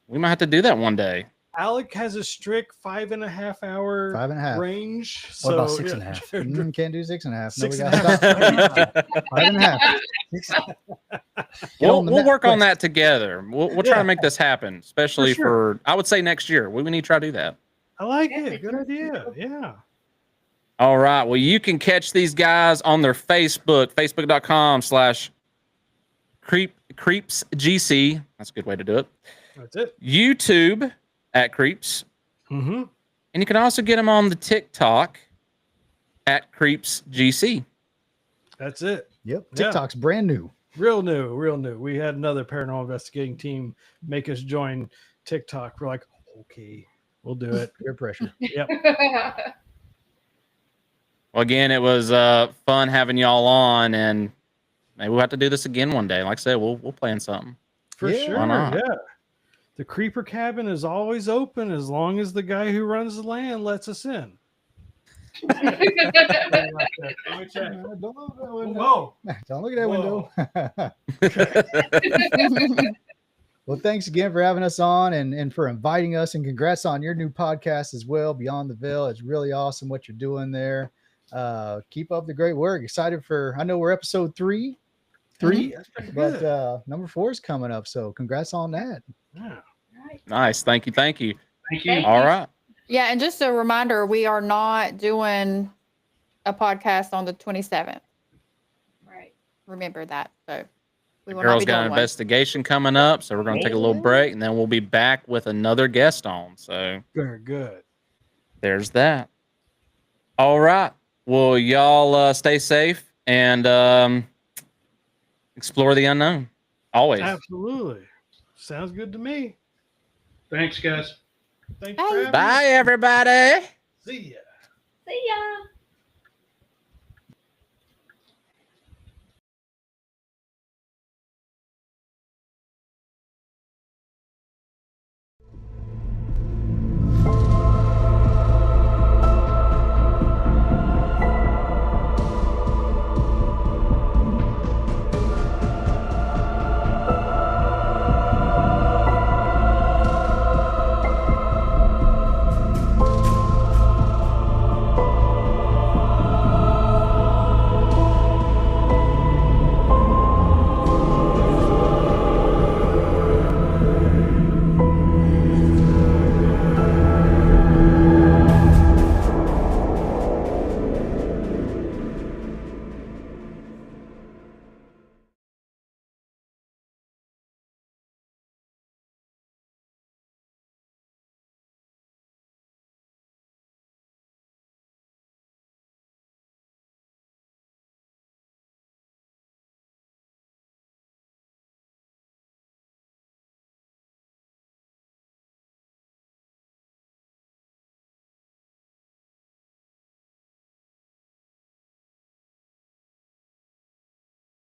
We might have to do that one day. Alec has a strict 5.5 hour 5.5. range. What So about 6.5? Can't do 6.5. No, we 6.5. got 5.5. We'll work on that together. We'll try Yeah. to make this happen, especially For sure. for I would say next year. We need to try to do that. I like it. Good idea. Yeah. All right. Well, you can catch these guys on their Facebook, facebook.com/CREEPZ. That's a good way to do it. That's it. YouTube at Creeps. Mm-hmm. And you can also get them on the TikTok at CREEPZ. That's it. Yep. Yeah. TikTok's brand new. Real new. We had another paranormal investigating team make us join TikTok. We're like, okay, we'll do it. Peer pressure. Yep. Well, again, it was fun having y'all on, and maybe we'll have to do this again one day. Like I said, we'll plan something. For Yeah. sure. Why not? Yeah. The creeper cabin is always open as long as the guy who runs the land lets us in. Let me check. Don't look at that window. Whoa. Don't look at that Whoa. window. Well, thanks again for having us on and for inviting us, and congrats on your new podcast as well, Beyond the Veil. It's really awesome what you're doing there. Keep up the great work. Excited I know we're episode three, That's pretty good. but number 4 is coming up. So congrats on that. Yeah. Nice. Thank you. Thank you. All right. Yeah, and just a reminder, we are not doing a podcast on the 27th. Right. Remember that. So we will Girl's not be got doing an one. investigation coming up, so we're going to take a little break, and then we'll be back with another guest on. So Very good. there's that. All right. Well, y'all stay safe and explore the unknown. Always. Absolutely. Sounds good to me. Thanks, guys. Thanks for Bye. having Bye, us. everybody. See ya. See ya.